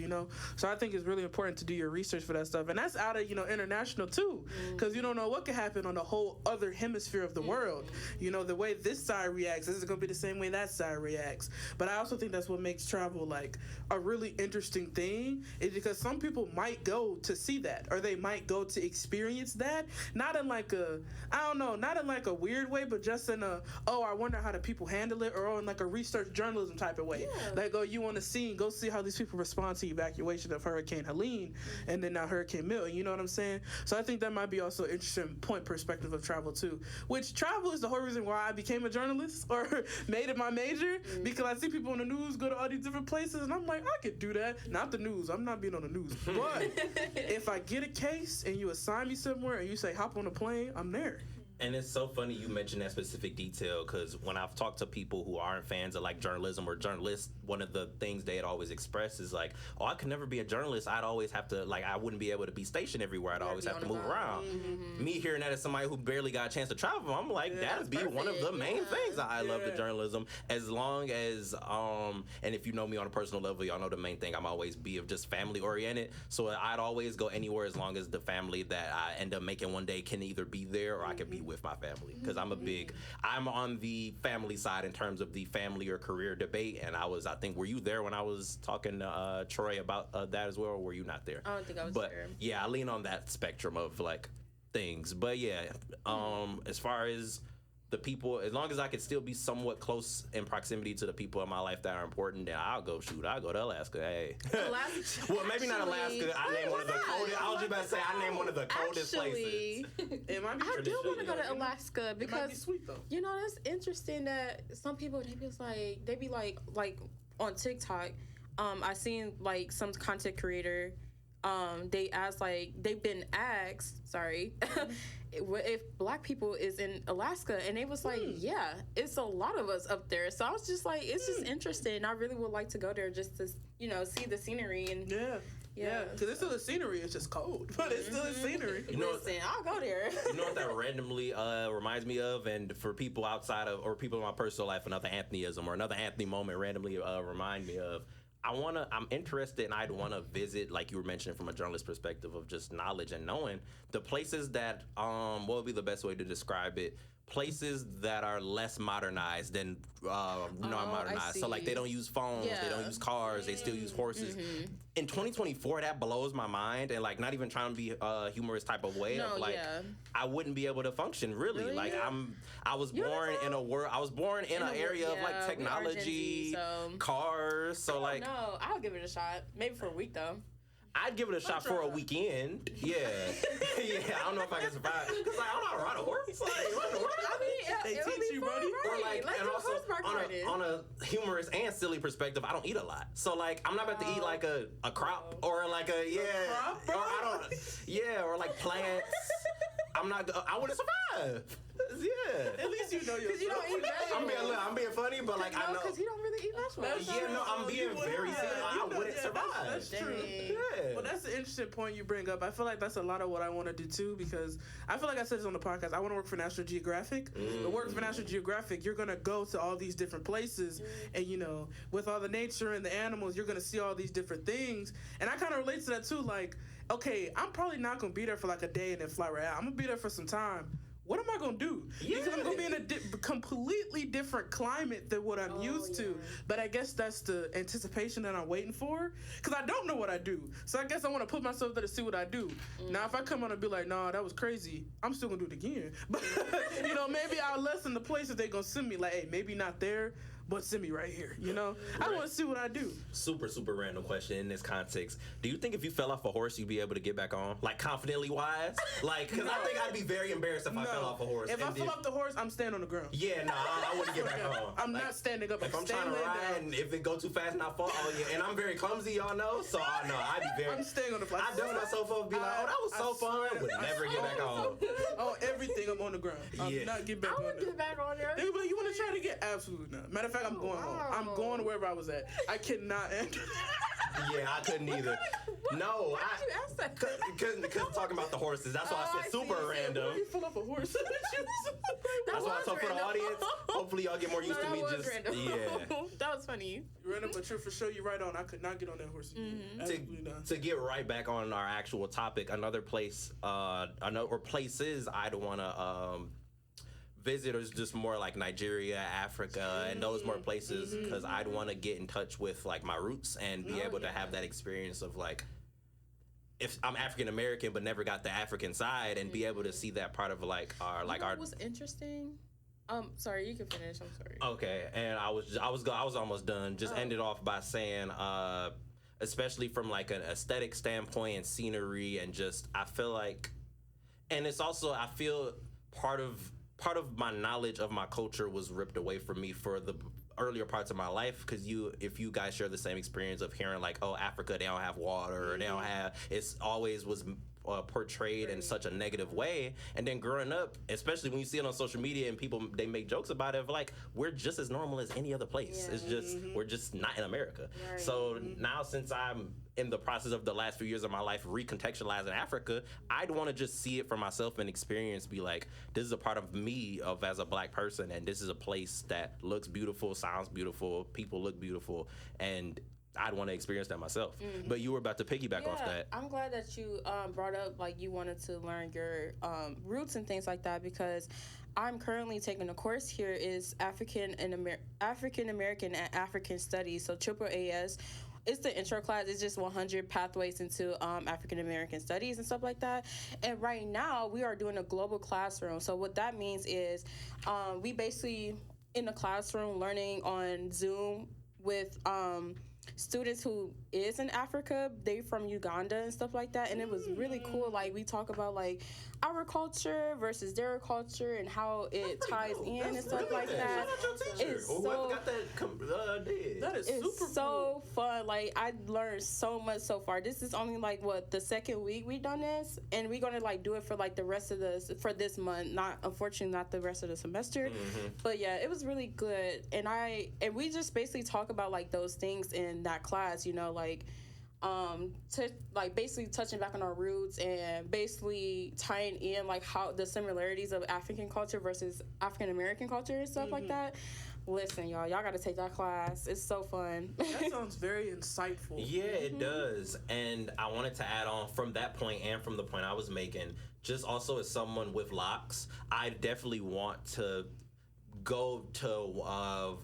So I think it's really important to do your research for that stuff, and that's out of international too, because you don't know what could happen on the whole other hemisphere of the world. The way this side reacts is going to be the same way that side reacts. But I also think that's what makes travel like a really interesting thing, is because some people might go to see that, or they might go to experience that, not in like a weird way, but just in a, oh, I wonder how the people handle it, or in like a research journalism type of way. Like, oh, you want to go see how these people respond to evacuation of Hurricane Helene, and then now Hurricane Milton, you know what I'm saying? So I think that might be also an interesting perspective of travel too, which travel is the whole reason why I became a journalist or made it my major, because I see people on the news go to all these different places, and I'm like, I could do that. Not the news. I'm not being on the news. But if I get a case and you assign me somewhere and you say, hop on a plane, I'm there. And it's so funny you mentioned that specific detail, because when I've talked to people who aren't fans of like journalism or journalists, one of the things they had always expressed is like, oh, I could never be a journalist. I'd always have to, I wouldn't be able to be stationed everywhere. I'd always have to move around. Mm-hmm. Me hearing that as somebody who barely got a chance to travel, I'm like, that'd be perfect. One of the main things that I love the journalism. As long as, and if you know me on a personal level, y'all know the main thing I'm always be of just family oriented. So I'd always go anywhere as long as the family that I end up making one day can either be there or I can be with my family, because I'm on the family side in terms of the family or career debate, and I think, were you there when I was talking to Troy about that as well, or were you not there? I don't think I was there. Yeah, I lean on that spectrum of like things. But yeah, as far as the people, as long as I could still be somewhat close in proximity to the people in my life that are important, then I'll go to Alaska. Hey. Alaska. Well, maybe not Alaska. I named one of the coldest. I was just about to say I named one of the coldest places. It might be I do want to go to traditional, Alaska It might be because sweet though. you know that's interesting that some people they be like on TikTok. I seen like some content creator. They asked like they've been asked. Sorry. If black people is in Alaska, and they was like, yeah, it's a lot of us up there. So I was just like, it's just interesting. I really would like to go there just to, see the scenery and Yeah, because it's still the scenery. It's just cold, but it's still the scenery. Listen, I'll go there. You know what that randomly reminds me of, and for people outside of or people in my personal life, another Anthonyism or another Anthony moment randomly remind me of. I'm interested and I'd want to visit, like you were mentioning from a journalist perspective of just knowledge and knowing the places that, what would be the best way to describe it? Places that are less modernized than non-modernized. So like they don't use phones, they don't use cars, they still use horses. In 2024, that blows my mind, and like not even trying to be a humorous type of way of like I wouldn't be able to function really. Like I was born in a world. I was born in an area of like technology, cars. So like no, I'll give it a shot. Maybe for a week though. I'd give it a shot for a weekend. Yeah. I don't know if I can survive. Because like, I don't know how to ride a horse. Like, what the world? I mean, They it would teach be you, fun, buddy. right? Or like and also on a humorous and silly perspective, I don't eat a lot. So like I'm not about to eat like a crop or like a crop, or I don't or like plants. I wouldn't survive. Yeah. At least you know yourself. Because you don't eat vegetables. I'm being funny, but like I know. because you don't really eat vegetables. Yeah, no, I'm being very serious. I wouldn't survive. That's true. Dang. Yeah. Well, that's an interesting point you bring up. I feel like that's a lot of what I want to do too, because I feel like I said this on the podcast. I want to work for National Geographic. But working for National Geographic, you're gonna go to all these different places, and with all the nature and the animals, you're gonna see all these different things. And I kind of relate to that too. Like, okay, I'm probably not gonna be there for like a day and then fly right out. I'm gonna be there for some time. What am I gonna do? Because I'm gonna be in a completely different climate than what I'm used to. But I guess that's the anticipation that I'm waiting for. Because I don't know what I do. So I guess I want to put myself there to see what I do. Now, if I come on and be like, nah, that was crazy, I'm still gonna do it again. But, maybe I'll lessen the places they're gonna send me. Like, hey, maybe not there, but send me right here, I want to see what I do. Super random question in this context. Do you think if you fell off a horse, you'd be able to get back on? Like, confidently wise? Like, because I think I'd be very embarrassed if I fell off a horse. If I fell off the horse, I'm standing on the ground. Yeah, no, I wouldn't get back on. I'm not standing up. If I'm trying to ride and if it go too fast and I fall, and I'm very clumsy, y'all know, so I know I'd be very... I'm staying on the floor. I dust myself up and be like, oh, that was so fun. Would never get back on. Oh, everything, I'm on the ground. I'm not getting back on there. I would get back on there. They be like, you want to try to get? Absolutely not. Matter of fact, I'm going home. I'm going wherever I was at. I cannot enter. Yeah, I couldn't either. No, Why did you ask that? Because talking about the horses, that's why I said super random. You fell off a horse. That's why I told for the audience. Hopefully y'all get more used to me just random. yeah. That was funny. Random, but you're for sure you're right on. I could not get on that horse. Absolutely not. To get right back on our actual topic, another place, or places I'd want to visit is just more like Nigeria, Africa, and those more places because I'd want to get in touch with like my roots and be able to have that experience of like if I'm African American but never got the African side and be able to see that part of like our What was interesting? Sorry, you can finish. I'm sorry. Okay, and I was almost done. Just ended off by saying, especially from like an aesthetic standpoint and scenery, and just I feel like, and it's also I feel part of my knowledge of my culture was ripped away from me for the earlier parts of my life because if you guys share the same experience of hearing like, oh, Africa, they don't have water, or they don't have, it's always was portrayed in such a negative way, and then growing up, especially when you see it on social media and people they make jokes about it, like we're just as normal as any other place. It's just we're just not in America. Right. So now since I'm in the process of the last few years of my life recontextualizing Africa, I'd want to just see it for myself and experience, be like, this is a part of me as a black person, and this is a place that looks beautiful, sounds beautiful, people look beautiful, and I'd want to experience that myself. But you were about to piggyback off that. I'm glad that you brought up like you wanted to learn your roots and things like that, because I'm currently taking a course here is African American and African Studies, so AAAS. it's the intro class. It's just 100 pathways into African American studies and stuff like that. And right now we are doing a global classroom. So what that means is we basically in the classroom learning on Zoom with students who is in Africa. They from Uganda and stuff like that, and it was really cool. Like we talk about like our culture versus their culture and how it ties in and stuff like that. It's so that is it's super so fun. Like I learned so much so far. This is only like what the second week we done this, and we're gonna like do it for like the rest of this month. Not unfortunately not the rest of the semester, but yeah, it was really good. And we just basically talk about like those things in that class. You know, like like basically touching back on our roots and basically tying in like how the similarities of African culture versus African American culture and stuff like that. Listen, y'all got to take that class. It's so fun. That sounds very insightful. Yeah, it does. And I wanted to add on from that point and from the point I was making, just also as someone with locks, I definitely want to go to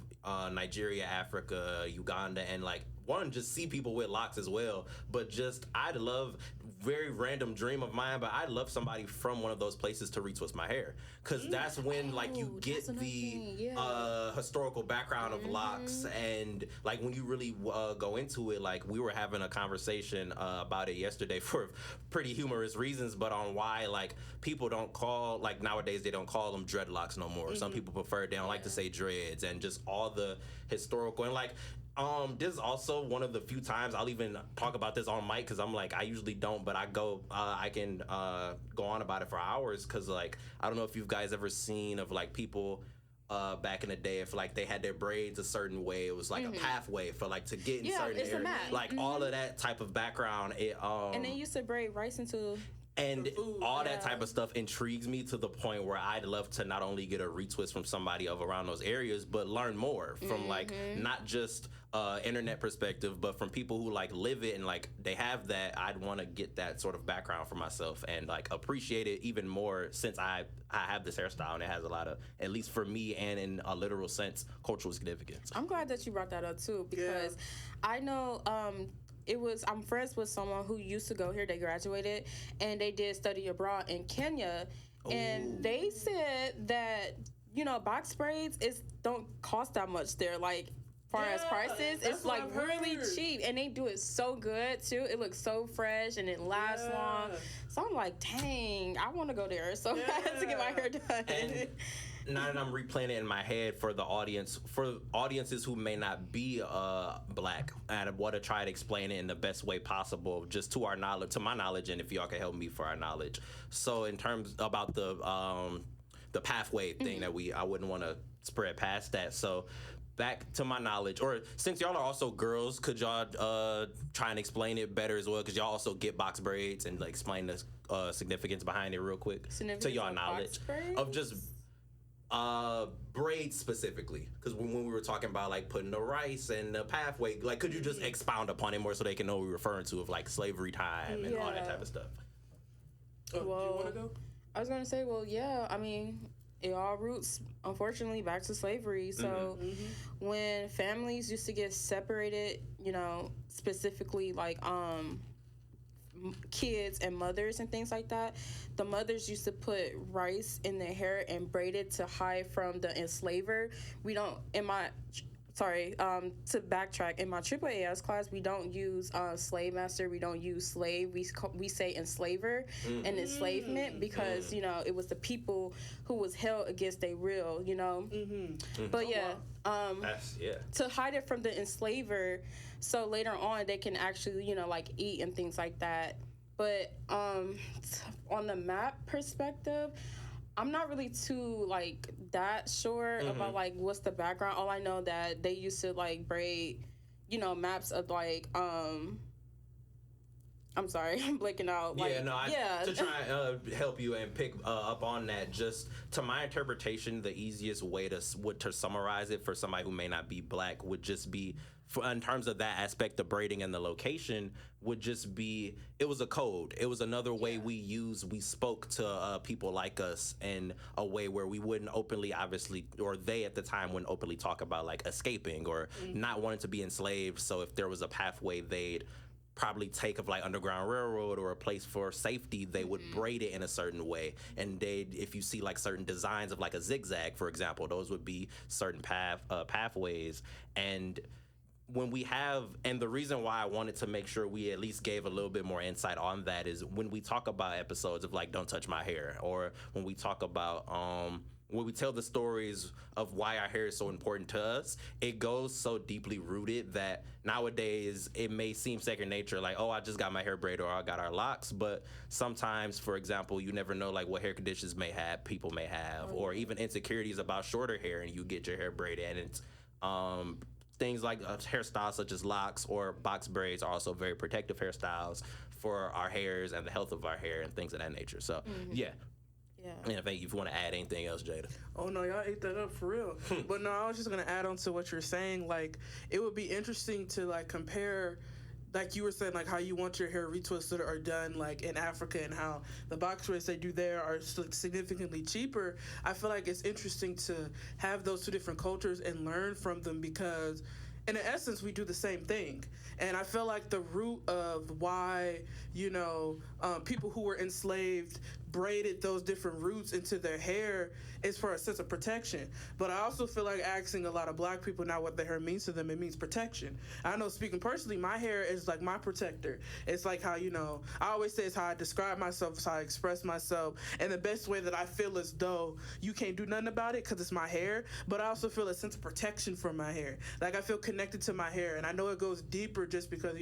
Nigeria, Africa, Uganda, and like just see people with locks as well. But just I'd love, very random dream of mine, but I'd love somebody from one of those places to retwist my hair, because that's when like you get the historical background of locks, and like when you really go into it. Like we were having a conversation about it yesterday for pretty humorous reasons, but on why like people don't call, like nowadays they don't call them dreadlocks no more. Some people prefer, they don't like to say dreads, and just all the historical, and like this is also one of the few times I'll even talk about this on mic, because I'm like, I usually don't, but I can go on about it for hours, because like I don't know if you guys ever seen of like people back in the day, if like they had their braids a certain way, it was like a pathway for like to get in certain areas, like all of that type of background. And they used to braid rice into. And all that type of stuff intrigues me to the point where I'd love to not only get a retwist from somebody of around those areas, but learn more from like not just internet perspective, but from people who like live it and like they have that. I'd want to get that sort of background for myself and like appreciate it even more, since I have this hairstyle and it has a lot of, at least for me and in a literal sense, cultural significance. I'm glad that you brought that up too, because I know I'm friends with someone who used to go here. They graduated and they did study abroad in Kenya. And they said that, box braids don't cost that much there. Like, far as prices, it's like really cheap. And they do it so good too. It looks so fresh and it lasts long. So I'm like, dang, I want to go there so bad to get my hair done. And now that I'm replaying it in my head for the audience, for audiences who may not be black, and I want to try to explain it in the best way possible, just to our knowledge, to my knowledge, and if y'all can help me for our knowledge. So in terms about the pathway thing that I wouldn't want to spread past that. So back to my knowledge, or since y'all are also girls, could y'all try and explain it better as well? Because y'all also get box braids, and like explain the significance behind it real quick to y'all knowledge of just braids specifically, because when we were talking about like putting the rice and the pathway, like could you just expound upon it more so they can know what we're referring to, of like slavery time and all that type of stuff? Do you want to go? I was gonna say, I mean, it all roots, unfortunately, back to slavery. So when families used to get separated, specifically like kids and mothers and things like that, the mothers used to put rice in their hair and braid it to hide from the enslaver. To backtrack, in my AAAS class, we don't use slave master, we don't use slave, we say enslaver and enslavement, because it was the people who was held against their will, But to hide it from the enslaver, so later on they can actually like eat and things like that. But on the map perspective, I'm not really too like that sure about like what's the background. All I know that they used to like braid, maps of like I'm sorry, I'm blanking out. Like, to try and help you and pick up on that, just to my interpretation, the easiest way to summarize it for somebody who may not be black would just be, in terms of that aspect of braiding and the location, would just be, it was a code. It was another way we spoke to people like us in a way where we wouldn't openly, obviously, or they at the time wouldn't openly talk about like escaping or not wanting to be enslaved. So if there was a pathway they'd probably take of like Underground Railroad or a place for safety, they would braid it in a certain way. And if you see like certain designs of like a zigzag, for example, those would be certain pathways. And when we have, and the reason why I wanted to make sure we at least gave a little bit more insight on that is when we talk about episodes of like Don't Touch My Hair, or when we talk about when we tell the stories of why our hair is so important to us, it goes so deeply rooted that nowadays it may seem second nature, like, oh, I just got my hair braided or I got our locks. But sometimes, for example, you never know like what hair conditions people may have, or even insecurities about shorter hair and you get your hair braided, and it's things like hairstyles such as locks or box braids are also very protective hairstyles for our hairs and the health of our hair and things of that nature. So, yeah. And if you want to add anything else, Jada. Oh, no, y'all ate that up for real. But no, I was just going to add on to what you're saying. Like, it would be interesting to, like, compare, like you were saying, like how you want your hair retwisted or done, like in Africa, and how the box braids they do there are significantly cheaper. I feel like it's interesting to have those two different cultures and learn from them, because in essence, we do the same thing. And I feel like the root of why, people who were enslaved braided those different roots into their hair is for a sense of protection. But I also feel like asking a lot of black people now what their hair means to them, it means protection. I know, speaking personally, my hair is like my protector. It's like how, I always say it's how I describe myself, it's how I express myself, and the best way that I feel as though you can't do nothing about it because it's my hair, but I also feel a sense of protection from my hair. Like I feel connected to my hair, and I know it goes deeper just because,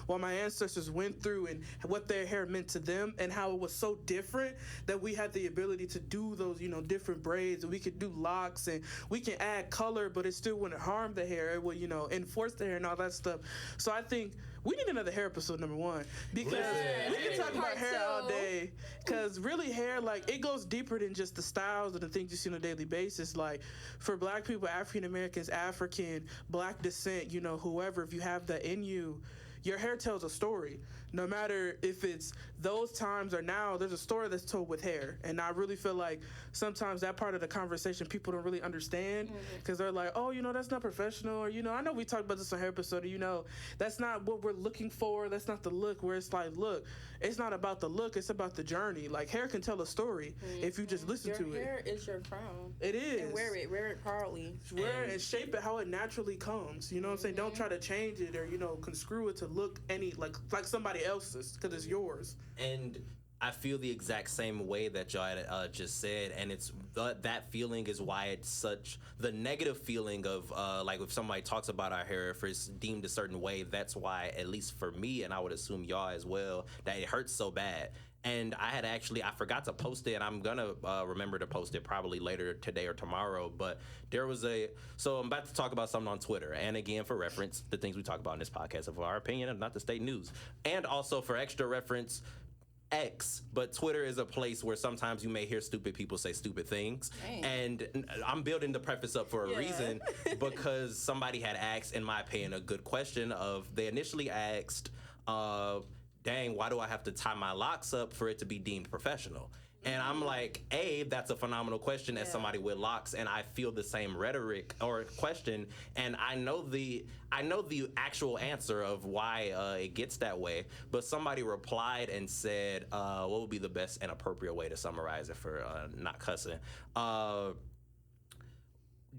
what my ancestors went through and what their hair meant to them and how it was so different that we had the ability to do those, different braids, and we could do locks, and we can add color, but it still wouldn't harm the hair. It would, enforce the hair and all that stuff. So I think we need another hair episode, number one, because we can talk about hair all day, because really hair, like, it goes deeper than just the styles and the things you see on a daily basis. Like, for black people, African Americans, African, black descent, whoever, if you have that in you, your hair tells a story. No matter if it's those times or now, there's a story that's told with hair. And I really feel like sometimes that part of the conversation people don't really understand, because they're like, oh, that's not professional. Or, I know we talked about this on hair episode, that's not what we're looking for. That's not the look, where it's like, look, it's not about the look, it's about the journey. Like, hair can tell a story if you just listen to it. Your hair is your crown. It is. And wear it proudly. Wear it and shape it how it naturally comes. You know what I'm saying? Don't try to change it or, conscrew it to look like somebody else's, because it's yours. And I feel the exact same way that y'all just said, and it's that feeling is why it's such the negative feeling of like if somebody talks about our hair, if it's deemed a certain way, that's why, at least for me, and I would assume y'all as well, that it hurts so bad. And I forgot to post it, and I'm gonna remember to post it probably later today or tomorrow. But there was so I'm about to talk about something on Twitter, and again, for reference, the things we talk about in this podcast of our opinion and not the state news, and also for extra reference, X, but Twitter is a place where sometimes you may hear stupid people say stupid things. Dang. And I'm building the preface up for a reason, because somebody had asked, in my opinion, a good question they initially asked, dang, why do I have to tie my locks up for it to be deemed professional? And I'm like, that's a phenomenal question as somebody with locks, and I feel the same rhetoric or question, and I know the actual answer of why it gets that way. But somebody replied and said, what would be the best and appropriate way to summarize it for not cussing?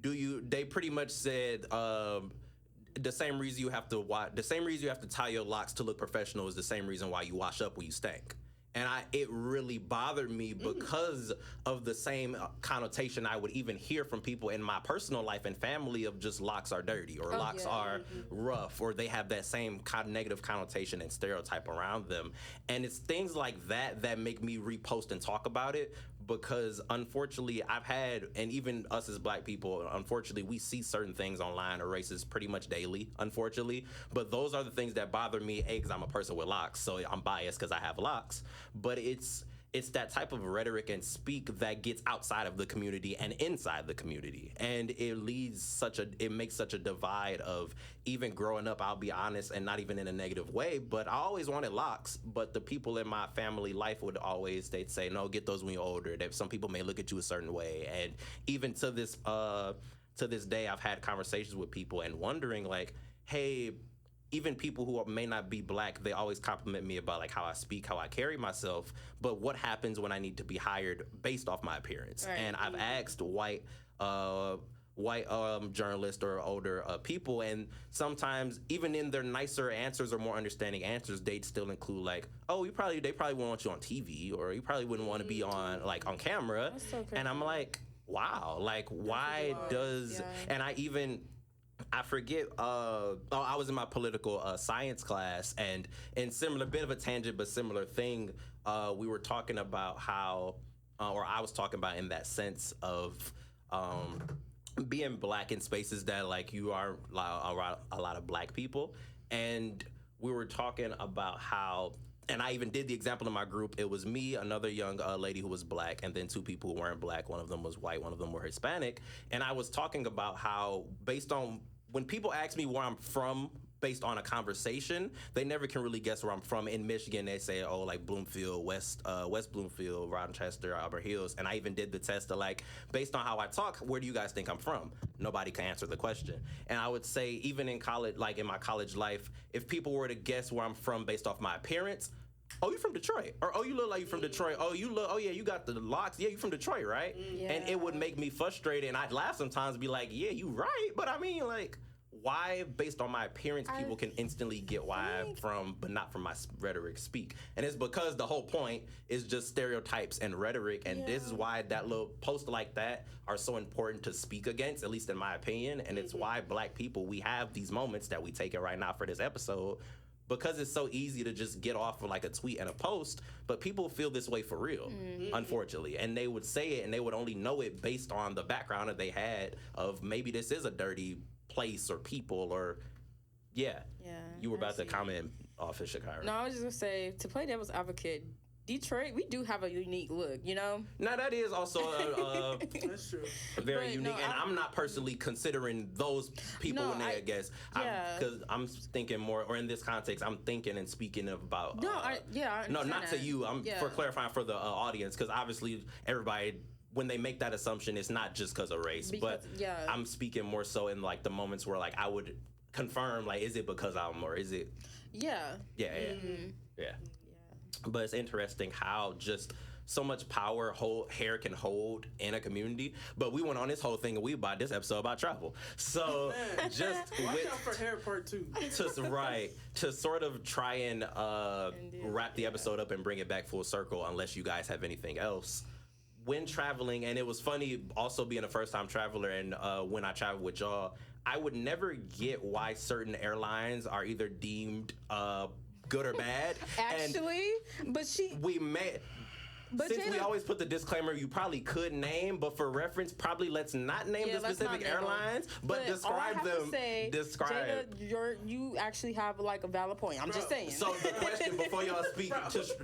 They pretty much said, the same reason you have to tie your locks to look professional is the same reason why you wash up when you stink. And it really bothered me because of the same connotation I would even hear from people in my personal life and family of just locks are dirty, or locks are rough, or they have that same negative connotation and stereotype around them. And it's things like that that make me repost and talk about it. because unfortunately I've had, and even us as black people, unfortunately we see certain things online or races pretty much daily, unfortunately. But those are the things that bother me, because I'm a person with locks, so I'm biased because I have locks. But it's that type of rhetoric and speak that gets outside of the community and inside the community. And it makes such a divide of, even growing up, I'll be honest, and not even in a negative way, but I always wanted locks. But the people in my family life they'd say, no, get those when you're older. That some people may look at you a certain way. And even to this day, I've had conversations with people and wondering, like, hey, even people who may not be black, they always compliment me about like how I speak, how I carry myself. But what happens when I need to be hired based off my appearance? Right. And I've asked white journalists or older people, and sometimes even in their nicer answers or more understanding answers, they'd still include like, oh, they probably wouldn't want you on TV, or you probably wouldn't want to be on camera. That's so crazy. And I'm like, wow, like why does? Yeah. And I forget. I was in my political science class, and in similar bit of a tangent, but similar thing. We were talking about how, or I was talking about in that sense of being black in spaces that like you are around a lot of black people, and we were talking about how. And I even did the example in my group. It was me, another young lady who was black, and then two people who weren't black. One of them was white, one of them were Hispanic. And I was talking about how, based on when people ask me where I'm from based on a conversation, they never can really guess where I'm from. In Michigan, they say, oh, like Bloomfield, West Bloomfield, Rochester, Auburn Hills. And I even did the test of like, based on how I talk, where do you guys think I'm from? Nobody can answer the question. And I would say, even in college, like in my college life, if people were to guess where I'm from based off my appearance, oh, you from Detroit? Or, oh, you look like you from Detroit. Oh, yeah, you got the locks. Yeah, you from Detroit, right? Yeah. And it would make me frustrated, and I'd laugh sometimes, be like, yeah, you right. But I mean, like, why, based on my appearance, people can instantly get why I'm from, but not from my rhetoric speak? And it's because the whole point is just stereotypes and rhetoric, and this is why that little post like that are so important to speak against, at least in my opinion. And it's why black people, we have these moments that we take it right now for this episode, because it's so easy to just get off of like a tweet and a post, but people feel this way for real, unfortunately. And they would say it, and they would only know it based on the background that they had of maybe this is a dirty place or people, or you were about to comment off of Shakira. No, I was just gonna say, to play devil's advocate, Detroit, we do have a unique look, you know? Now, that is also that's true. Very unique, and I'm not personally considering those people in there, I guess. Because I'm thinking more, or in this context, I'm thinking and speaking about... I not to you, for clarifying for the audience, because obviously everybody... When they make that assumption, it's not just because of race, but I'm speaking more so in like the moments where like I would confirm, like, is it because I'm, or is it? Yeah. But it's interesting how just so much power hair can hold in a community. But we went on this whole thing, and we about this episode about travel. So just watch out for hair part 2. To sort of try and wrap the episode up and bring it back full circle, unless you guys have anything else. When traveling, and it was funny also being a first-time traveler, and when I travel with y'all, I would never get why certain airlines are either deemed good or bad. Actually, Since we always put the disclaimer, you probably could name, but for reference, probably let's not name the specific airlines, but describe them. Jada, you actually have like a valid point. I'm just saying. So the question, before y'all speak,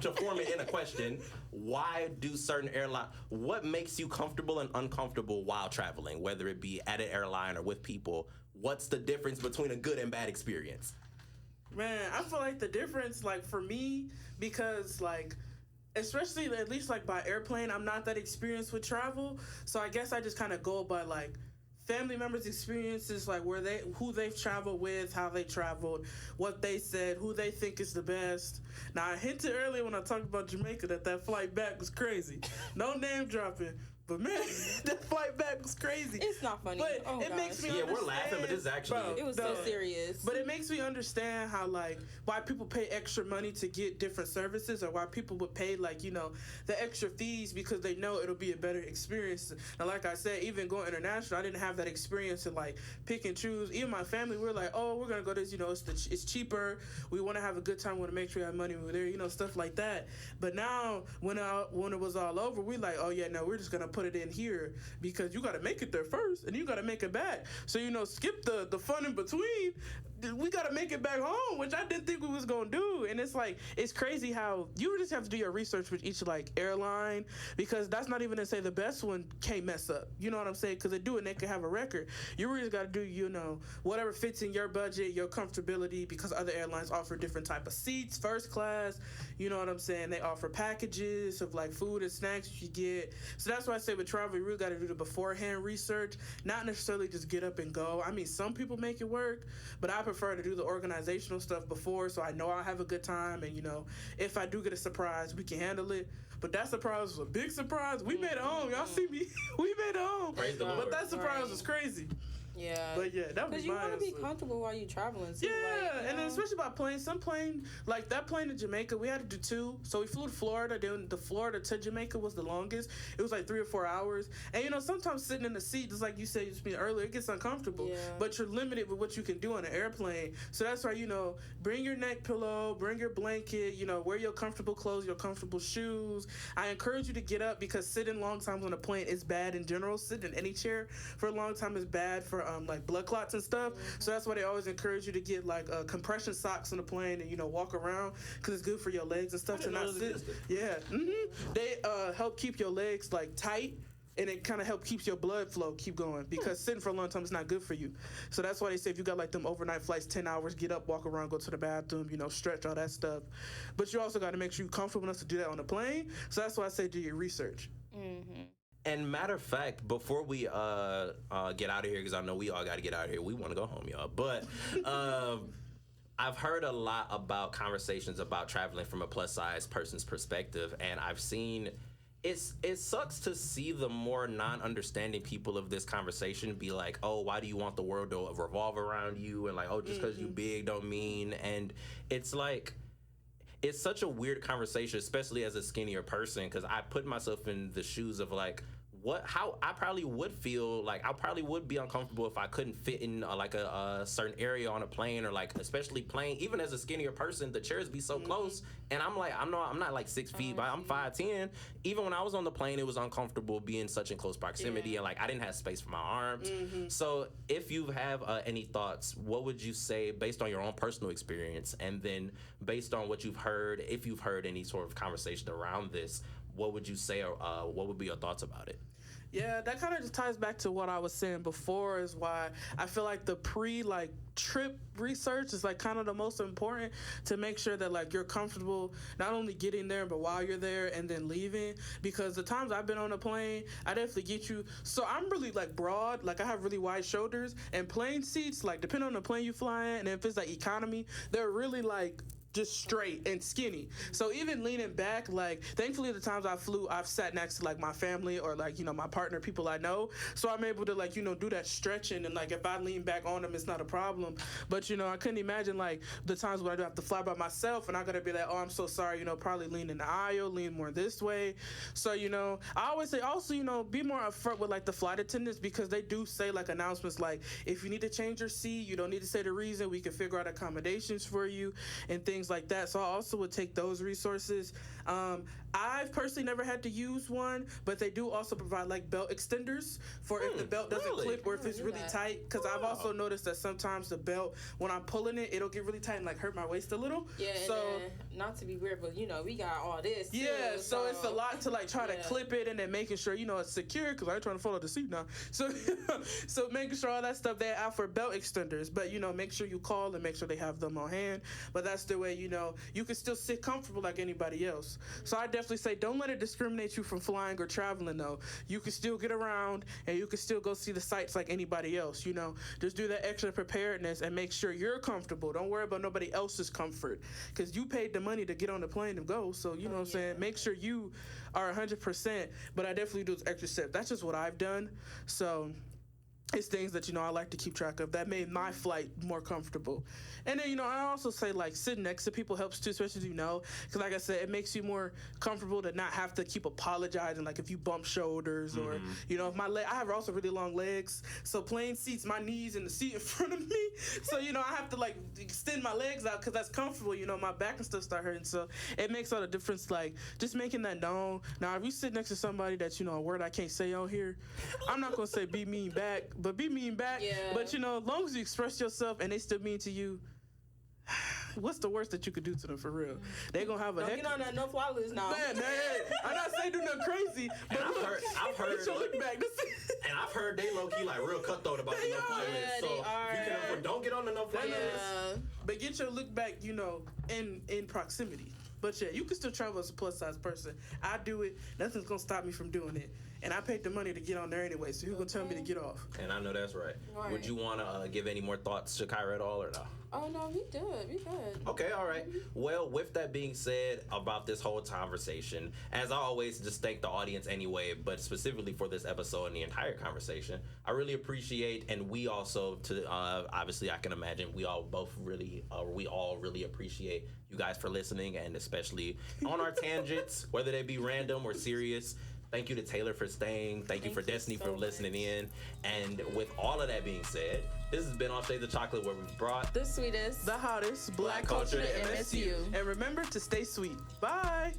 to form it in a question, why do certain airlines, what makes you comfortable and uncomfortable while traveling, whether it be at an airline or with people? What's the difference between a good and bad experience? Man, I feel like the difference, like for me, because like, especially at least like by airplane, I'm not that experienced with travel, so I guess I just kind of go by like family members' experiences, like who they've traveled with, how they traveled, what they said, who they think is the best. Now I hinted earlier when I talked about Jamaica that flight back was crazy. No name dropping, But man, that flight back was crazy. It's not funny. But it makes me understand. we're laughing, but it's actually It was so serious. But it makes me understand how like why people pay extra money to get different services, or why people would pay like the extra fees because they know it'll be a better experience. And like I said, even going international, I didn't have that experience to like pick and choose. Even my family, we're like, oh, we're gonna go to this. It's cheaper. We want to have a good time. We want to make sure we have money over there. Stuff like that. But now when it was all over, we like, oh yeah, no, we're just gonna put it in here because you got to make it there first and you got to make it back. So skip the fun in between. We got to make it back home, which I didn't think we was gonna do. And it's like, it's crazy how you just have to do your research with each like airline, because that's not even to say the best one can't mess up. You know what I'm saying? Because they do and they can have a record. You really got to do whatever fits in your budget, your comfortability, because other airlines offer different type of seats, first class. You know what I'm saying? They offer packages of like food and snacks you get. So that's why I say with travel, you really got to do the beforehand research, not necessarily just get up and go. I mean, some people make it work, but I prefer to do the organizational stuff before, so I know I'll have a good time. And if I do get a surprise, we can handle it. But that surprise was a big surprise. We made it home. Y'all see me? We made it home. Praise the Lord. But that surprise was crazy. Yeah. But yeah, that was because you want to be comfortable while you're traveling too. Yeah, and then especially by plane. Some plane, like that plane to Jamaica, we had to do 2. So we flew to Florida. Then the Florida to Jamaica was the longest. It was like 3 or 4 hours. And sometimes sitting in the seat, just like you said earlier, it gets uncomfortable. Yeah. But you're limited with what you can do on an airplane. So that's why bring your neck pillow, bring your blanket. Wear your comfortable clothes, your comfortable shoes. I encourage you to get up, because sitting long times on a plane is bad in general. Sitting in any chair for a long time is bad for like blood clots and stuff. Mm-hmm. So that's why they always encourage you to get like compression socks on the plane and walk around, because it's good for your legs and stuff to not sit. Yeah. Mm-hmm. They help keep your legs like tight, and it kind of help keeps your blood flow keep going, because sitting for a long time is not good for you. So that's why they say if you got like them overnight flights, 10 hours, get up, walk around, go to the bathroom, stretch, all that stuff. But you also got to make sure you're comfortable enough to do that on the plane. So that's why I say do your research. Mm-hmm. And matter of fact, before we get out of here, because I know we all got to get out of here. We want to go home, y'all. But I've heard a lot about conversations about traveling from a plus-size person's perspective, and I've seen it sucks to see the more non-understanding people of this conversation be like, oh, why do you want the world to revolve around you? And like, oh, just because you big don't mean. And it's like, it's such a weird conversation, especially as a skinnier person, because I put myself in the shoes of like, how I probably would feel like I probably would be uncomfortable if I couldn't fit in like a certain area on a plane, or like especially plane. Even as a skinnier person, the chairs be so close, and I'm like, I'm not like 6 feet, but I'm 5'10". Even when I was on the plane, it was uncomfortable being such in close proximity, and like I didn't have space for my arms. So if you have any thoughts, what would you say based on your own personal experience, and then based on what you've heard, if you've heard any sort of conversation around this, what would you say, or what would be your thoughts about it? Yeah, that kind of just ties back to what I was saying before, is why I feel like the trip research is like kind of the most important, to make sure that like you're comfortable not only getting there, but while you're there and then leaving. Because the times I've been on a plane, I definitely get you. So I'm really like broad, like I have really wide shoulders, and plane seats, like depending on the plane you fly in, and if it's like economy, they're really like just straight and skinny. So even leaning back, like thankfully the times I flew, I've sat next to like my family or like my partner, people I know, so I'm able to like do that stretching, and like if I lean back on them, it's not a problem. But I couldn't imagine like the times when I do have to fly by myself, and I gotta be like, oh, I'm so sorry, probably lean in the aisle, lean more this way. So I always say also be more upfront with like the flight attendants, because they do say like announcements like, if you need to change your seat, you don't need to say the reason, we can figure out accommodations for you and things like that. So I also would take those resources. I've personally never had to use one, but they do also provide like belt extenders for if the belt doesn't clip, or if it's really tight, because I've also noticed that sometimes the belt, when I'm pulling it, it'll get really tight and like hurt my waist a little. Yeah, so and not to be weird, but we got all this too, so it's a lot to like try to clip it, and then making sure it's secure, because I'm trying to follow the seat now. So so making sure all that stuff, they offer belt extenders, but make sure you call and make sure they have them on hand. But that's the way you can still sit comfortable like anybody else. So I definitely definitely say don't let it discriminate you from flying or traveling, though. You can still get around and you can still go see the sights like anybody else, you know. Just do that extra preparedness and make sure you're comfortable. Don't worry about nobody else's comfort, because you paid the money to get on the plane and go. So, you know what I'm saying? Make sure you are 100%. But I definitely do those extra steps. That's just what I've done. So it's things that, you know, I like to keep track of that made my flight more comfortable. And then, you know, I also say, like, sitting next to people helps too, especially, you know, because like I said, it makes you more comfortable to not have to keep apologizing, like if you bump shoulders or, you know, if my leg, I have also really long legs, so plane seats, my knees in the seat in front of me, so, you know, I have to, like, extend my legs out because that's comfortable, you know, my back and stuff start hurting, so it makes all the difference, like, just making that known. Now, if you sit next to somebody that's, you know, a word I can't say on here, I'm not going to say be mean back, but be mean back. Yeah. But, you know, as long as you express yourself and they still mean to you, what's the worst that you could do to them for real? They gonna have a Don't get on that no-fly list now. Man, I'm not saying do nothing crazy, but I've heard get your look back. and I've heard they low-key like real cutthroat about the no-fly list. Yeah, So they are. you can afford, don't get on the no-fly list. But get your look back, you know, in proximity. But yeah, you can still travel as a plus-size person. I do it. Nothing's gonna stop me from doing it. And I paid the money to get on there anyway, so who gonna tell me to get off? And I know that's right. Right. Would you want to give any more thoughts to Kyra at all or no? Oh, no, we good. We good. Okay, all right. Well, with that being said about this whole conversation, as I always just thank the audience anyway, but specifically for this episode and the entire conversation, I really appreciate, and we also, obviously I can imagine we all really appreciate you guys for listening, and especially on our tangents, whether they be random or serious. Thank you to Taylor for staying. Thank you for Destiny for listening in. And with all of that being said, this has been Off Shade the Chocolate, where we've brought The sweetest, the hottest black culture to MSU. And remember to stay sweet. Bye.